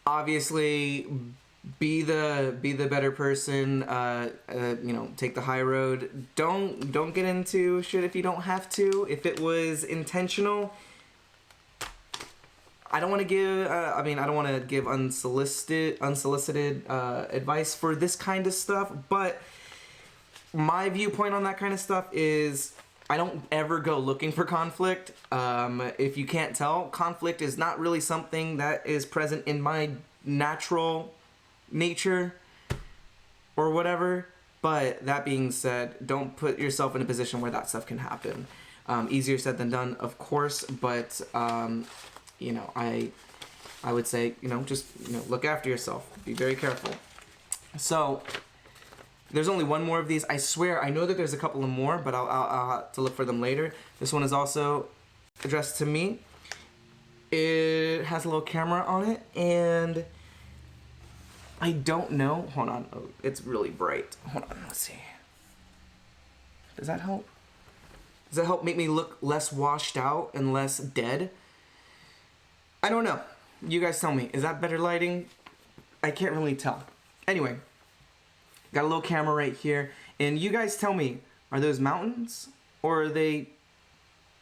Obviously, be the better person. You know, take the high road. Don't get into shit if you don't have to. If it was intentional, I don't want to give. I don't want to give unsolicited advice for this kind of stuff. But my viewpoint on that kind of stuff is I don't ever go looking for conflict. If you can't tell, conflict is not really something that is present in my natural nature or whatever. But that being said, don't put yourself in a position where that stuff can happen. Easier said than done, of course, but you know, I would say, you know, just, you know, look after yourself. Be very careful. So there's only one more of these. I swear, I know that there's a couple of more, but I'll have to look for them later. This one is also addressed to me. It has a little camera on it, and I don't know. Hold on. Oh, it's really bright. Hold on. Let's see. Does that help? Does that help make me look less washed out and less dead? I don't know. You guys tell me. Is that better lighting? I can't really tell. Anyway, got a little camera right here. And you guys tell me, are those mountains or are they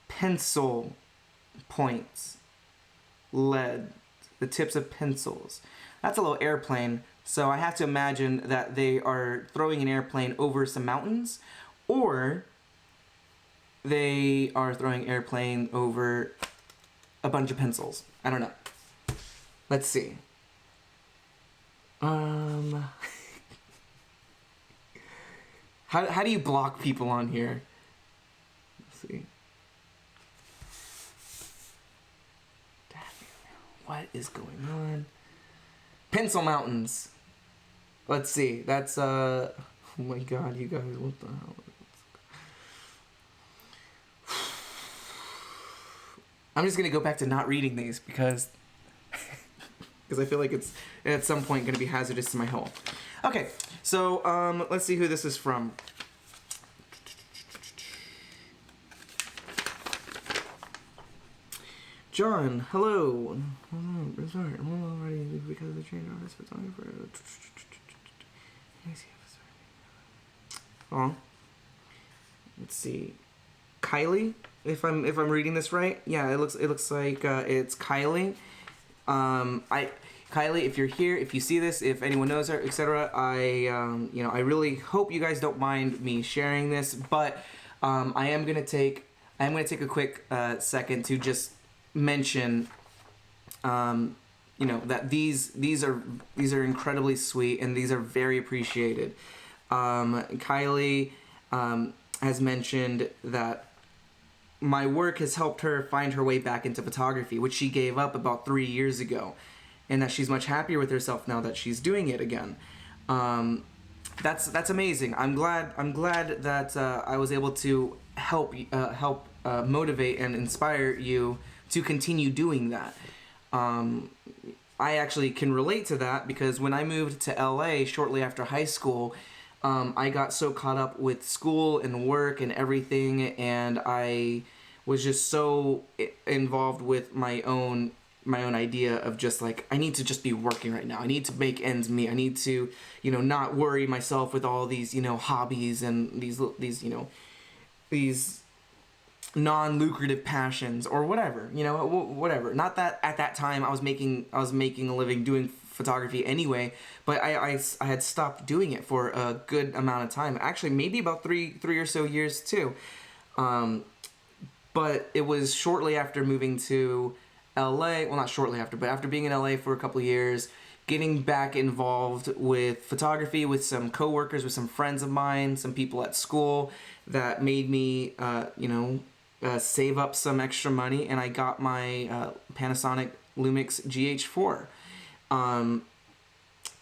pencil points? Lead. The tips of pencils. That's a little airplane. So I have to imagine that they are throwing an airplane over some mountains, or they are throwing an airplane over a bunch of pencils. I don't know. Let's see. How do you block people on here? Let's see. What is going on? Pencil mountains. Let's see. That's oh my god, you guys, what the hell? I'm just gonna go back to not reading these because I feel like it's at some point gonna be hazardous to my health. Okay, so let's see who this is from. John, hello. Sorry, I'm already because of the trainer artist photographer. Oh, let's see. Kylie, if I'm reading this right, yeah, it looks like it's Kylie. Kylie, if you're here, if you see this, if anyone knows her, etc., you know, I really hope you guys don't mind me sharing this, but I am gonna take a quick second to just mention, you know, that these are incredibly sweet and these are very appreciated. Kylie has mentioned that my work has helped her find her way back into photography, which she gave up about 3 years ago, and that she's much happier with herself now that she's doing it again. That's amazing. I'm glad that I was able to help motivate and inspire you to continue doing that. I actually can relate to that because when I moved to LA shortly after high school, I got so caught up with school and work and everything, and I was just so involved with my own idea of just like, I need to just be working right now. I need to make ends meet. I need to, you know, not worry myself with all these, you know, hobbies and these you know, these non-lucrative passions or whatever, you know, whatever. Not that at that time I was making a living doing photography anyway, but I had stopped doing it for a good amount of time. Actually, maybe about three or so years too. But it was shortly after moving to LA, well, not shortly after, but after being in LA for a couple of years, getting back involved with photography with some coworkers, with some friends of mine, some people at school that made me, you know, save up some extra money, and I got my Panasonic Lumix Gh5.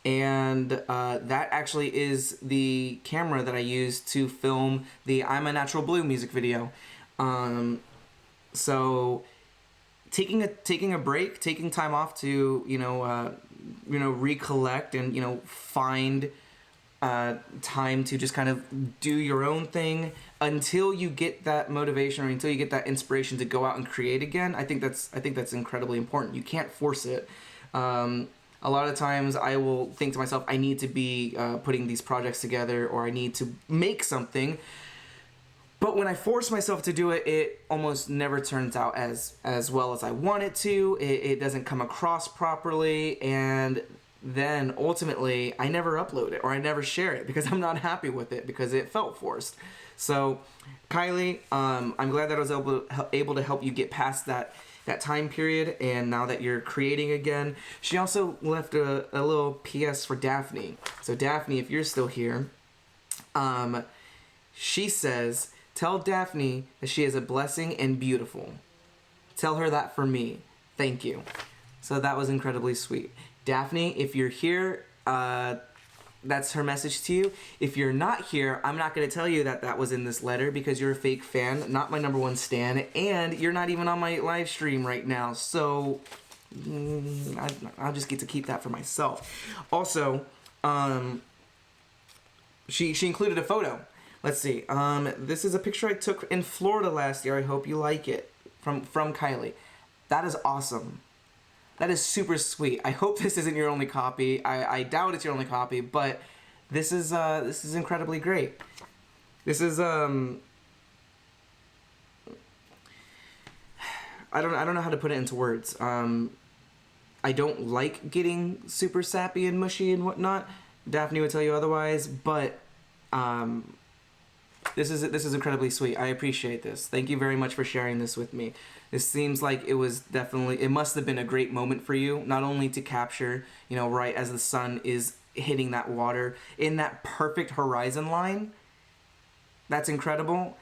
And that actually is the camera that I use to film the I'm a Natural Blue music video. So taking a break, taking time off to recollect and find time to just kind of do your own thing until you get that motivation or until you get that inspiration to go out and create again. I think that's incredibly important. You can't force it. A lot of times I will think to myself, I need to be putting these projects together, or I need to make something. But when I force myself to do it, it almost never turns out as well as I want it to. It doesn't come across properly, and then ultimately I never upload it or I never share it because I'm not happy with it because it felt forced. So Kylie, I'm glad that I was able to help you get past that time period, and now that you're creating again. She also left a little PS for Daphne. So Daphne, if you're still here, she says, tell Daphne that she is a blessing and beautiful. Tell her that for me. Thank you. So that was incredibly sweet. Daphne, if you're here, that's her message to you. If you're not here, I'm not going to tell you that was in this letter because you're a fake fan, not my #1 stan, and you're not even on my live stream right now. So I'll just get to keep that for myself. Also, she included a photo. Let's see. This is a picture I took in Florida last year. I hope you like it. From Kylie. That is awesome. That is super sweet. I hope this isn't your only copy. I doubt it's your only copy, but this is incredibly great. This is I don't know how to put it into words. I don't like getting super sappy and mushy and whatnot. Daphne would tell you otherwise, but this is incredibly sweet. I appreciate this. Thank you very much for sharing this with me. This seems like it must have been a great moment for you, not only to capture, right as the sun is hitting that water in that perfect horizon line. That's incredible.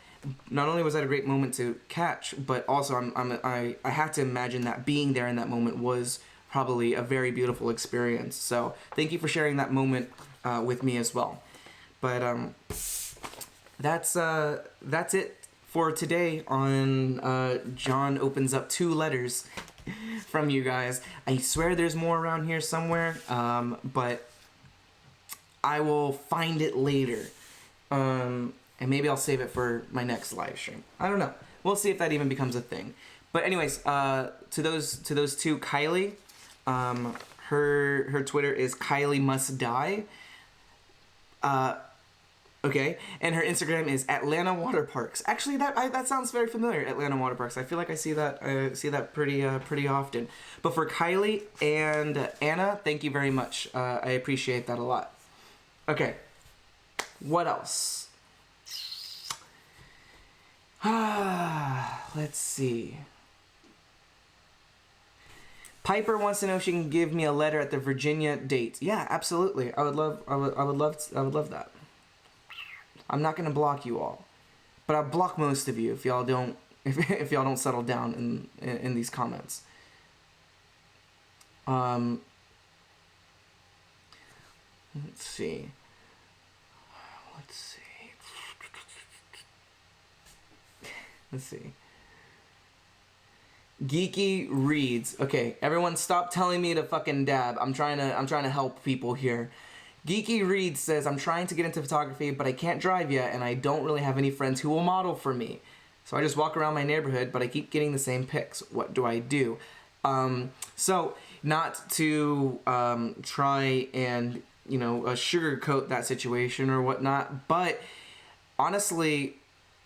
Not only was that a great moment to catch, but also I have to imagine that being there in that moment was probably a very beautiful experience. So thank you for sharing that moment with me as well. But that's it for today on Jawn opens up 2 letters from you guys. I swear there's more around here somewhere, but I will find it later. And maybe I'll save it for my next live stream. I don't know. We'll see if that even becomes a thing. But anyways, to those 2, Kylie, her Twitter is Kylie Must Die. Okay, and her Instagram is Atlanta Water Parks. Actually, that sounds very familiar. Atlanta Water Parks. I feel like I see that pretty often. But for Kylie and Anna, thank you very much. I appreciate that a lot. Okay, what else? Let's see. Piper wants to know if she can give me a letter at the Virginia date. Yeah, absolutely. I would love that. I'm not gonna block you all, but I'll block most of you if y'all don't settle down in these comments. Let's see. Geeky reads. Okay, everyone, stop telling me to fucking dab. I'm trying to help people here. Geeky Reed says, I'm trying to get into photography, but I can't drive yet, and I don't really have any friends who will model for me. So I just walk around my neighborhood, but I keep getting the same pics. What do I do? So not to try and, sugarcoat that situation or whatnot, but honestly,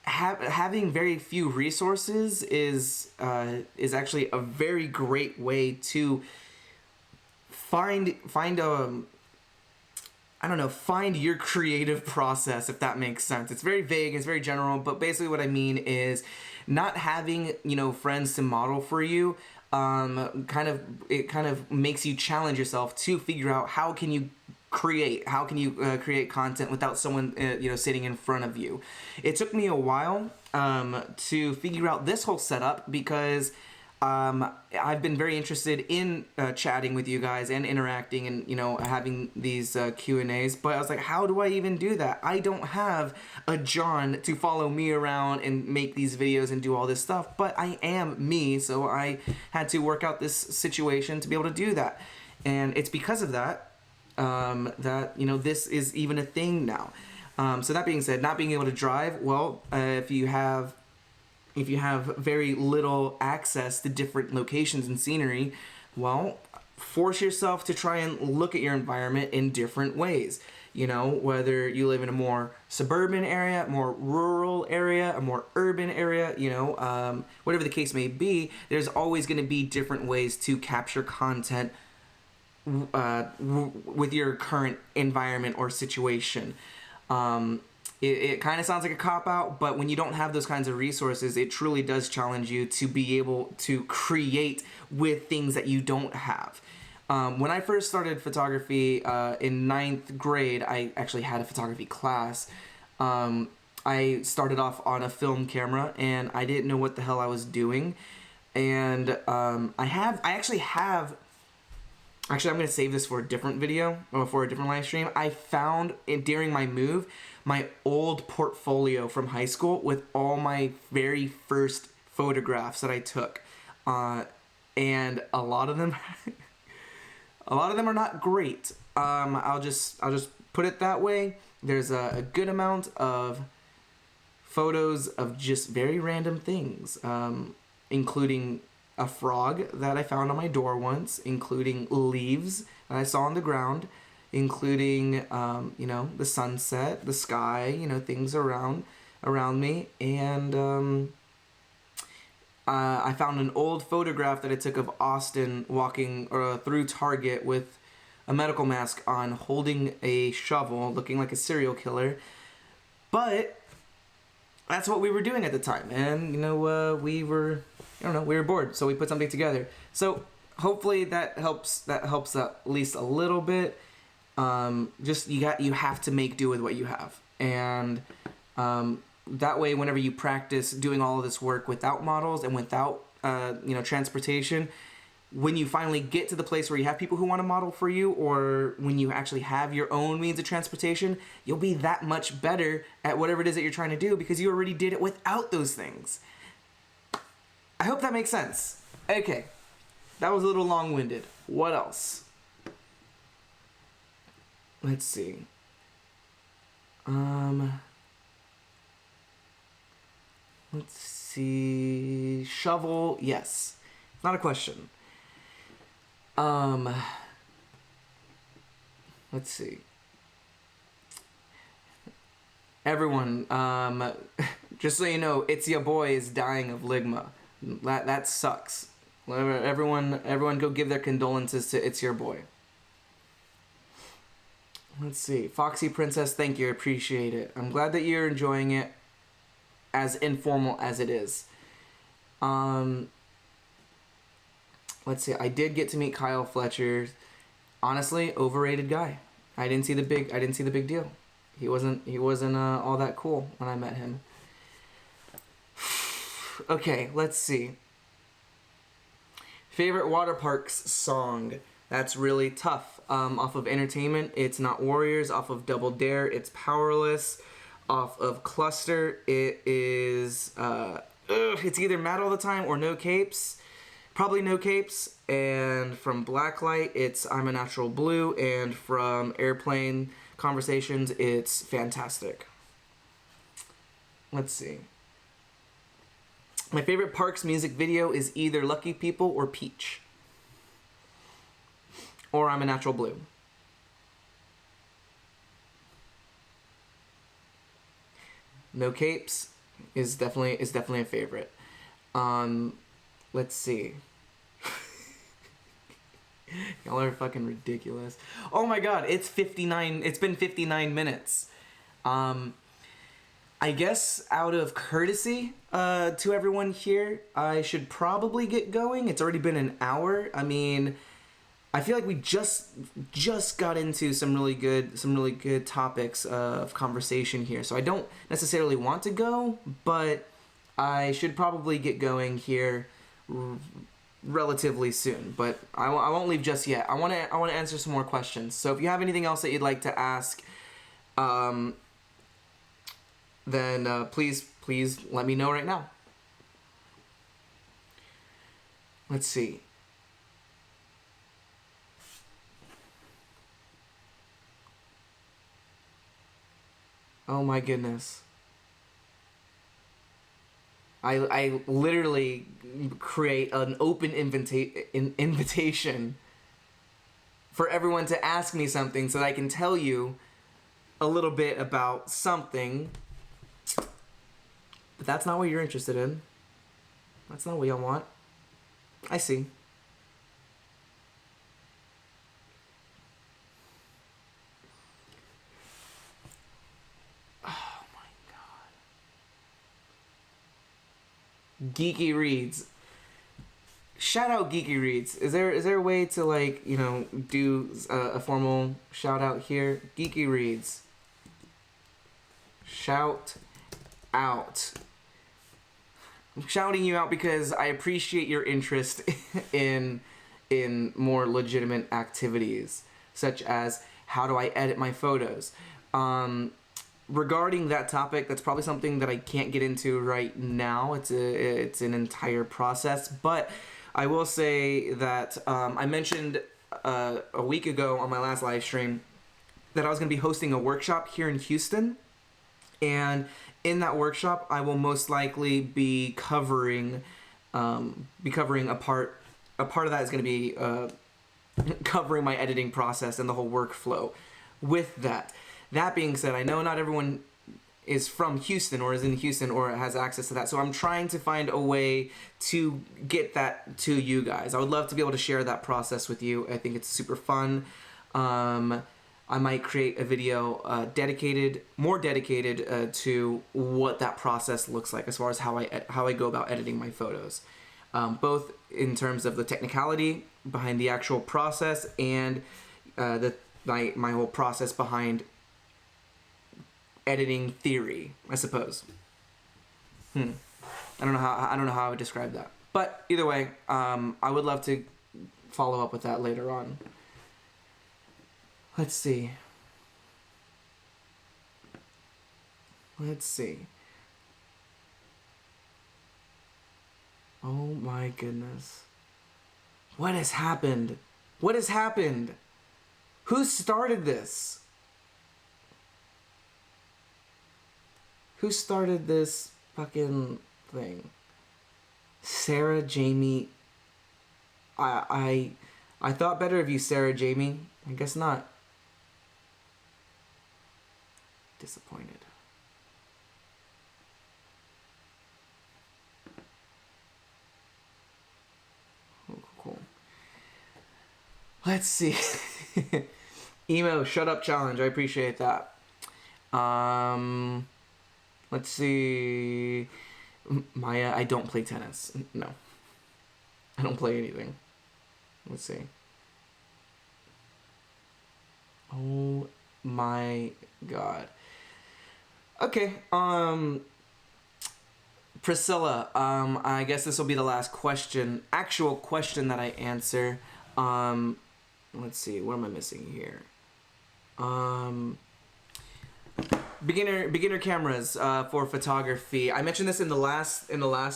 having very few resources is actually a very great way to find your creative process, if that makes sense. It's very vague, it's very general, but basically what I mean is not having, friends to model for you, it kind of makes you challenge yourself to figure out how can you create? How can you create content without someone sitting in front of you? It took me a while to figure out this whole setup because I've been very interested in chatting with you guys and interacting and having these Q&As, but I was like, how do I even do that? I don't have a Jawn to follow me around and make these videos and do all this stuff, but I am me, so I had to work out this situation to be able to do that. And it's because of that that this is even a thing now. So that being said, not being able to drive, well, if you have very little access to different locations and scenery, well, force yourself to try and look at your environment in different ways. Whether you live in a more suburban area, more rural area, a more urban area, whatever the case may be, there's always going to be different ways to capture content with your current environment or situation. It kind of sounds like a cop-out, but when you don't have those kinds of resources, it truly does challenge you to be able to create with things that you don't have. When I first started photography in 9th grade, I actually had a photography class. I started off on a film camera, and I didn't know what the hell I was doing. And Actually, I'm going to save this for a different video, or for a different live stream. I found, during my move, my old portfolio from high school with all my very first photographs that I took. And a lot of them, are not great. I'll just put it that way. There's a good amount of photos of just very random things, including a frog that I found on my door once, including leaves that I saw on the ground, including, the sunset, the sky, things around me. And I found an old photograph that I took of Austin walking through Target with a medical mask on, holding a shovel, looking like a serial killer. But that's what we were doing at the time. And, we were bored, so we put something together. So hopefully that helps at least a little bit. You have to make do with what you have. And that way, whenever you practice doing all of this work without models and without transportation, when you finally get to the place where you have people who want to model for you, or when you actually have your own means of transportation, you'll be that much better at whatever it is that you're trying to do because you already did it without those things. I hope that makes sense. Okay, that was a little long-winded. What else? Let's see. Let's see. Shovel, yes. Not a question. Let's see. Everyone, just so you know, It's Your Boy is dying of ligma. That sucks. Everyone go give their condolences to It's Your Boy. Let's see. Foxy Princess, thank you. I appreciate it. I'm glad that you're enjoying it, as informal as it is. Let's see. I did get to meet Kyle Fletcher. Honestly, overrated guy. I didn't see the big deal. He wasn't all that cool when I met him. Okay, let's see. Favorite water parks song. That's really tough. Off of Entertainment, it's Not Warriors. Off of Double Dare, it's Powerless. Off of Cluster, it is it's either Mad All the Time or No Capes. Probably No Capes. And from Blacklight, it's I'm a Natural Blue. And from Airplane Conversations, it's Fantastic. Let's see. My favorite Parks music video is either Lucky People or Peach. Or I'm a Natural Blue. No Capes is definitely a favorite. Let's see. Y'all are fucking ridiculous. Oh my god, it's been 59 minutes. I guess out of courtesy to everyone here, I should probably get going. It's already been an hour. I mean, I feel like we just got into some really good topics of conversation here. So I don't necessarily want to go, but I should probably get going here relatively soon. But I won't leave just yet. I want to answer some more questions. So if you have anything else that you'd like to ask, then please let me know right now. Let's see. Oh my goodness. I literally create an open invitation for everyone to ask me something so that I can tell you a little bit about something. But that's not what you're interested in. That's not what y'all want. I see. Geeky Reads. Shout out Geeky Reads. Is there a way to, like, you know, do a formal shout out here? Geeky Reads. Shout out. I'm shouting you out because I appreciate your interest in more legitimate activities, such as how do I edit my photos. Regarding that topic, that's probably something that I can't get into right now. It's an entire process, but I will say that I mentioned a week ago on my last live stream that I was going to be hosting a workshop here in Houston, and in that workshop, I will most likely be covering a part of that is going to be covering my editing process and the whole workflow with that. That being said, I know not everyone is from Houston or is in Houston or has access to that, so I'm trying to find a way to get that to you guys. I would love to be able to share that process with you. I think it's super fun. I might create a video more dedicated to what that process looks like as far as how I go about editing my photos, both in terms of the technicality behind the actual process and my whole process behind editing theory, I suppose. I don't know how I would describe that, but either way, I would love to follow up with that later on. Let's see. Oh my goodness. What has happened? Who started this? Who started this fucking thing? Sarah Jamie. I thought better of you, Sarah Jamie. I guess not. Disappointed. Oh, cool. Let's see. Emo, shut up challenge. I appreciate that. Let's see. Maya, I don't play tennis. No. I don't play anything. Let's see. Oh my god. Okay, Priscilla, I guess this will be the last actual question that I answer. Let's see, what am I missing here? Beginner cameras for photography. I mentioned this in the last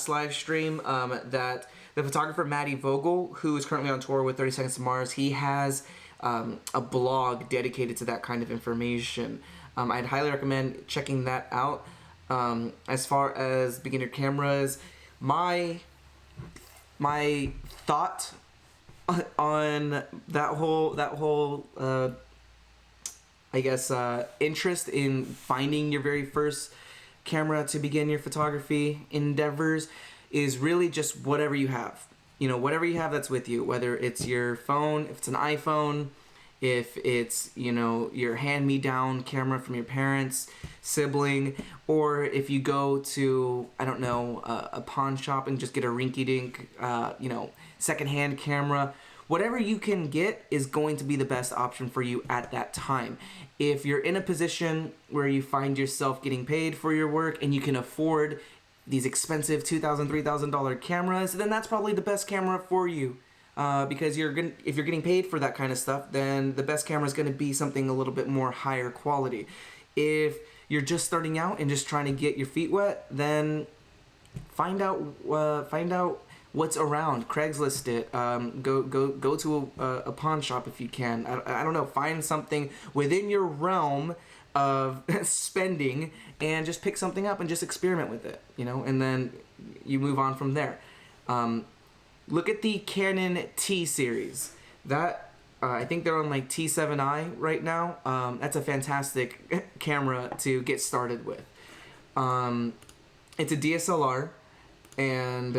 live stream that the photographer Maddie Vogel, who is currently on tour with 30 Seconds to Mars, he has a blog dedicated to that kind of information. I'd highly recommend checking that out. As far as beginner cameras, my thought on that whole I guess interest in finding your very first camera to begin your photography endeavors is really just whatever you have. You know, whatever you have that's with you, whether it's your phone, if it's an iPhone, if it's, you know, your hand-me-down camera from your parents, sibling, or if you go to, I don't know, a pawn shop and just get a rinky-dink, you know, secondhand camera. whatever you can get is going to be the best option for you at that time. If you're in a position where you find yourself getting paid for your work and you can afford these expensive $2,000, $3,000 cameras, then that's probably the best camera for you. Because if you're getting paid for that kind of stuff, then the best camera is going to be something a little bit more higher quality. If you're just starting out and just trying to get your feet wet, then find out what's around. Craigslist it. Go to a pawn shop if you can. I don't know. Find something within your realm of spending and just pick something up and just experiment with it, you know, and then you move on from there. Look at the Canon T series. That I think they're on like T7i right now. That's a fantastic camera to get started with. It's a DSLR, and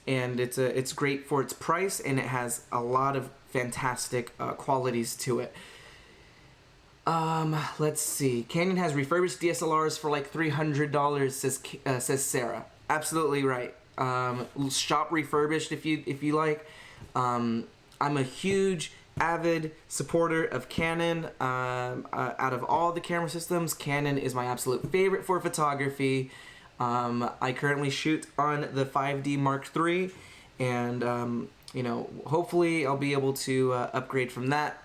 it's great for its price, and it has a lot of fantastic qualities to it. Let's see. Canon has refurbished DSLRs for like $300, says Sarah. Absolutely right. Shop refurbished if you like. I'm a huge avid supporter of Canon. Out of all the camera systems, Canon is my absolute favorite for photography. I currently shoot on the 5D Mark III, and you know, hopefully I'll be able to upgrade from that,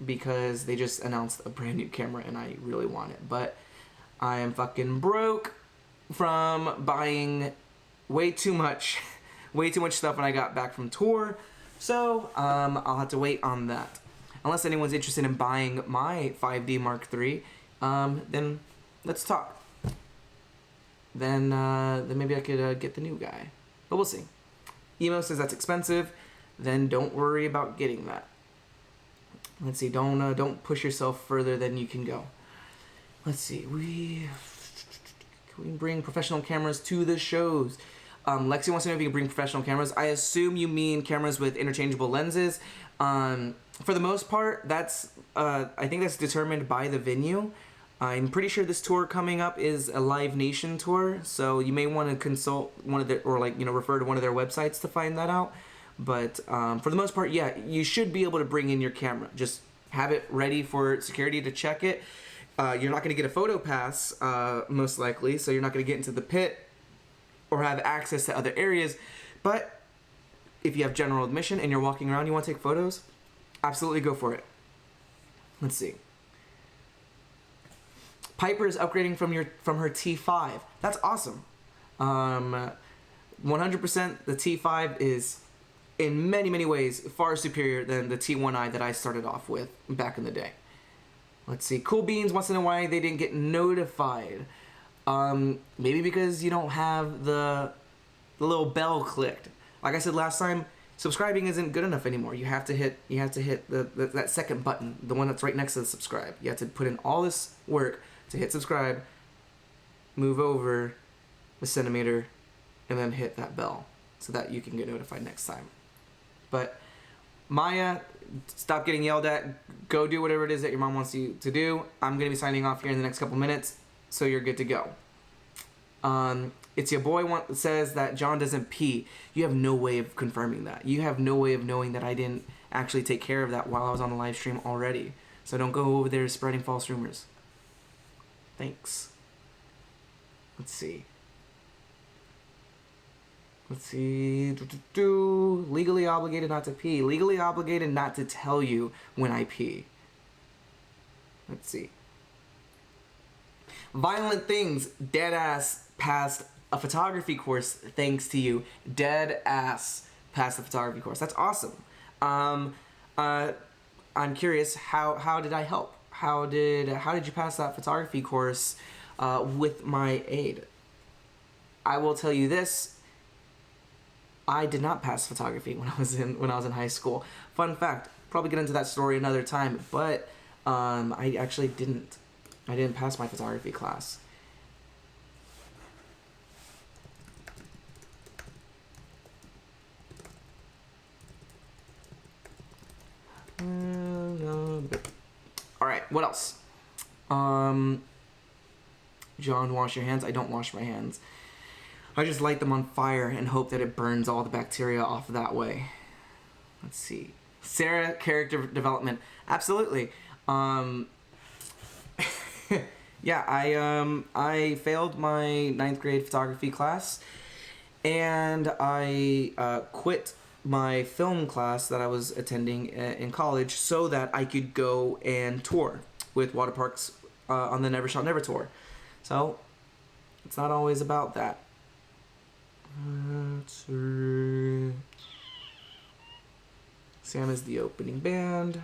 because they just announced a brand new camera and I really want it. But I am fucking broke from buying way too much stuff when I got back from tour. So I'll have to wait on that. Unless anyone's interested in buying my 5D Mark III, then let's talk. Then maybe I could get the new guy. But we'll see. Emo says that's expensive. Then don't worry about getting that. Let's see. Don't push yourself further than you can go. Let's see. Can we bring professional cameras to the shows? Lexi wants to know if you can bring professional cameras. I assume you mean cameras with interchangeable lenses. For the most part, that's I think that's determined by the venue. I'm pretty sure this tour coming up is a Live Nation tour, so you may want to consult one of their, or like, you know, refer to one of their websites to find that out. But for the most part, yeah, you should be able to bring in your camera. Just have it ready for security to check it. You're not going to get a photo pass, most likely, so you're not going to get into the pit or have access to other areas. But if you have general admission and you're walking around, you want to take photos, absolutely go for it. Let's see. Piper is upgrading from her T5. That's awesome. 100% the T5 is in many ways far superior than the T1i that I started off with back in the day. Let's see. Cool Beans wants to know why they didn't get notified. Maybe because you don't have the little bell clicked. Like I said last time, subscribing isn't good enough anymore. You have to hit that second button, the one that's right next to the subscribe. You have to put in all this work to hit subscribe, move over the centimeter, and then hit that bell so that you can get notified next time. But Maya, stop getting yelled at. Go do whatever it is that your mom wants you to do. I'm going to be signing off here in the next couple minutes, so you're good to go. It's your boy says that John doesn't pee. You have no way of confirming that. You have no way of knowing that I didn't actually take care of that while I was on the live stream already. So don't go over there spreading false rumors. Thanks. Let's see. Legally obligated not to pee. Legally obligated not to tell you when I pee. Let's see. Violent Things. Deadass passed a photography course thanks to you. Deadass passed the photography course. That's awesome. I'm curious, how did I help? How did you pass that photography course with my aid? I will tell you this. I did not pass photography when I was in high school. Fun fact, probably get into that story another time, but I actually didn't. I didn't pass my photography class. All right, what else? John, wash your hands. I don't wash my hands. I just light them on fire and hope that it burns all the bacteria off that way. Let's see. Sarah, character development. Absolutely. Yeah, I failed my 9th grade photography class, and I quit my film class that I was attending in college so that I could go and tour with water parks on the Never Shall Never tour. So it's not always about that. Sam is the opening band.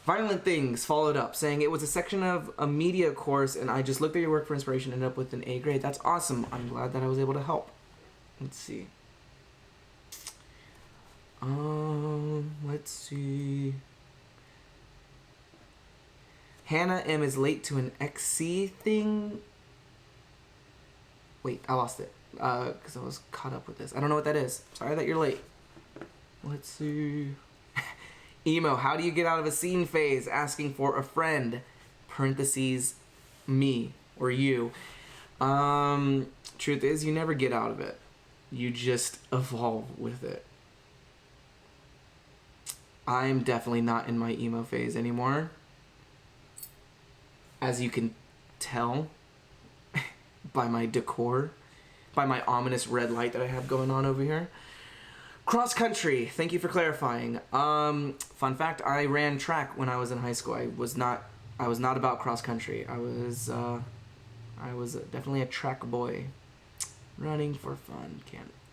Violent Things followed up, saying it was a section of a media course and I just looked at your work for inspiration and ended up with an A grade. That's awesome. I'm glad that I was able to help. Let's see. Let's see. Hannah M is late to an XC thing. Wait, I lost it. Because I was caught up with this. I don't know what that is. Sorry that you're late. Let's see. Emo, how do you get out of a scene phase? Asking for a friend. Parentheses, me or you. Truth is, you never get out of it. You just evolve with it. I'm definitely not in my emo phase anymore. As you can tell by my decor, by my ominous red light that I have going on over here. Cross country, thank you for clarifying. Fun fact, I ran track when I was in high school. I was not about cross country. I was definitely a track boy. Running for fun.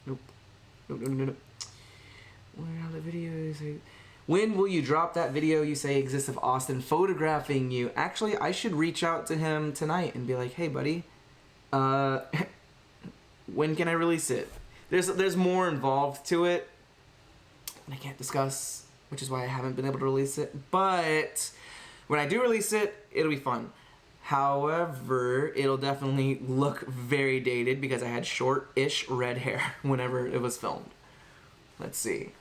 Nope. Where are the videos? When will you drop that video you say exists of Austin photographing you? Actually, I should reach out to him tonight and be like, hey buddy, when can I release it? There's more involved to it that I can't discuss, which is why I haven't been able to release it. But when I do release it, it'll be fun. However, it'll definitely look very dated because I had short-ish red hair whenever it was filmed. Let's see.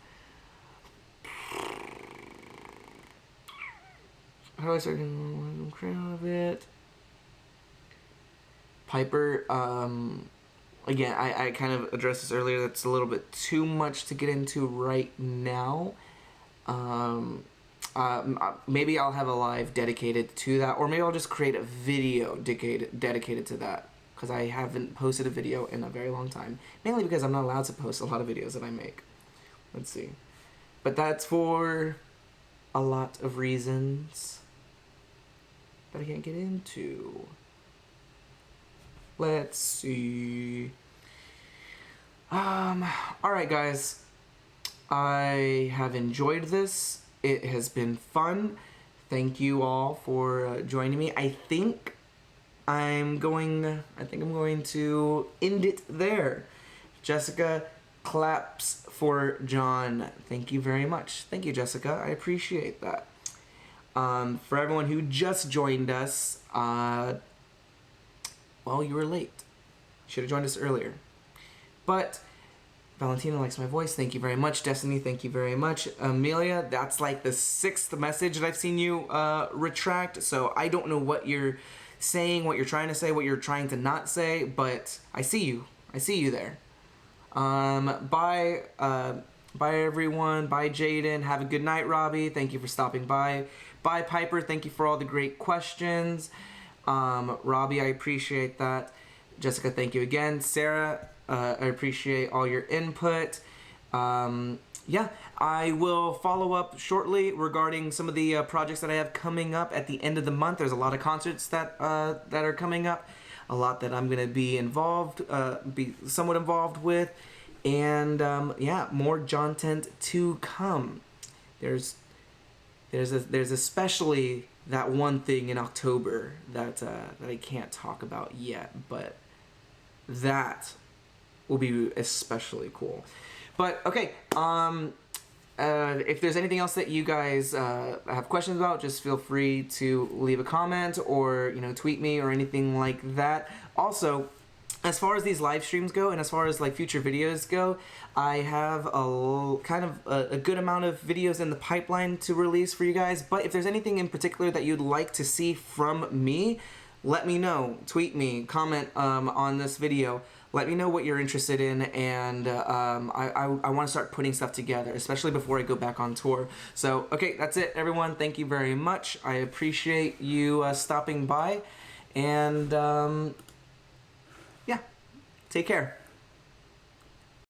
How do I start getting out of it? Piper, again, I kind of addressed this earlier. That's a little bit too much to get into right now. Maybe I'll have a live dedicated to that, or maybe I'll just create a video dedicated to that, because I haven't posted a video in a very long time. Mainly because I'm not allowed to post a lot of videos that I make. Let's see. But that's for a lot of reasons that I can't get into. Let's see. Alright guys, I have enjoyed this. It has been fun. Thank you all for joining me. I think I'm going to end it there. Jessica claps for John. Thank you very much. Thank you, Jessica. I appreciate that. For everyone who just joined us, well, you were late. Should have joined us earlier. But Valentina likes my voice. Thank you very much. Destiny, thank you very much. Amelia, that's like the 6th message that I've seen you retract. So I don't know what you're saying, what you're trying to say, what you're trying to not say, but I see you. I see you there. Bye everyone. Bye Jaden. Have a good night, Robbie. Thank you for stopping by. Bye Piper. Thank you for all the great questions. Robbie, I appreciate that. Jessica, thank you again. Sarah, I appreciate all your input. Yeah, I will follow up shortly regarding some of the projects that I have coming up at the end of the month. There's a lot of concerts that are coming up, a lot that I'm gonna be somewhat involved with, and yeah, more Jawntent to come. There's especially that one thing in October that I can't talk about yet, but that will be especially cool. But okay, if there's anything else that you guys have questions about, just feel free to leave a comment or tweet me or anything like that. Also, as far as these live streams go and as far as like future videos go, I have a good amount of videos in the pipeline to release for you guys. But if there's anything in particular that you'd like to see from me, let me know. Tweet me, comment on this video. Let me know what you're interested in, and I want to start putting stuff together, especially before I go back on tour. So, okay, that's it, everyone. Thank you very much. I appreciate you stopping by, and yeah, take care.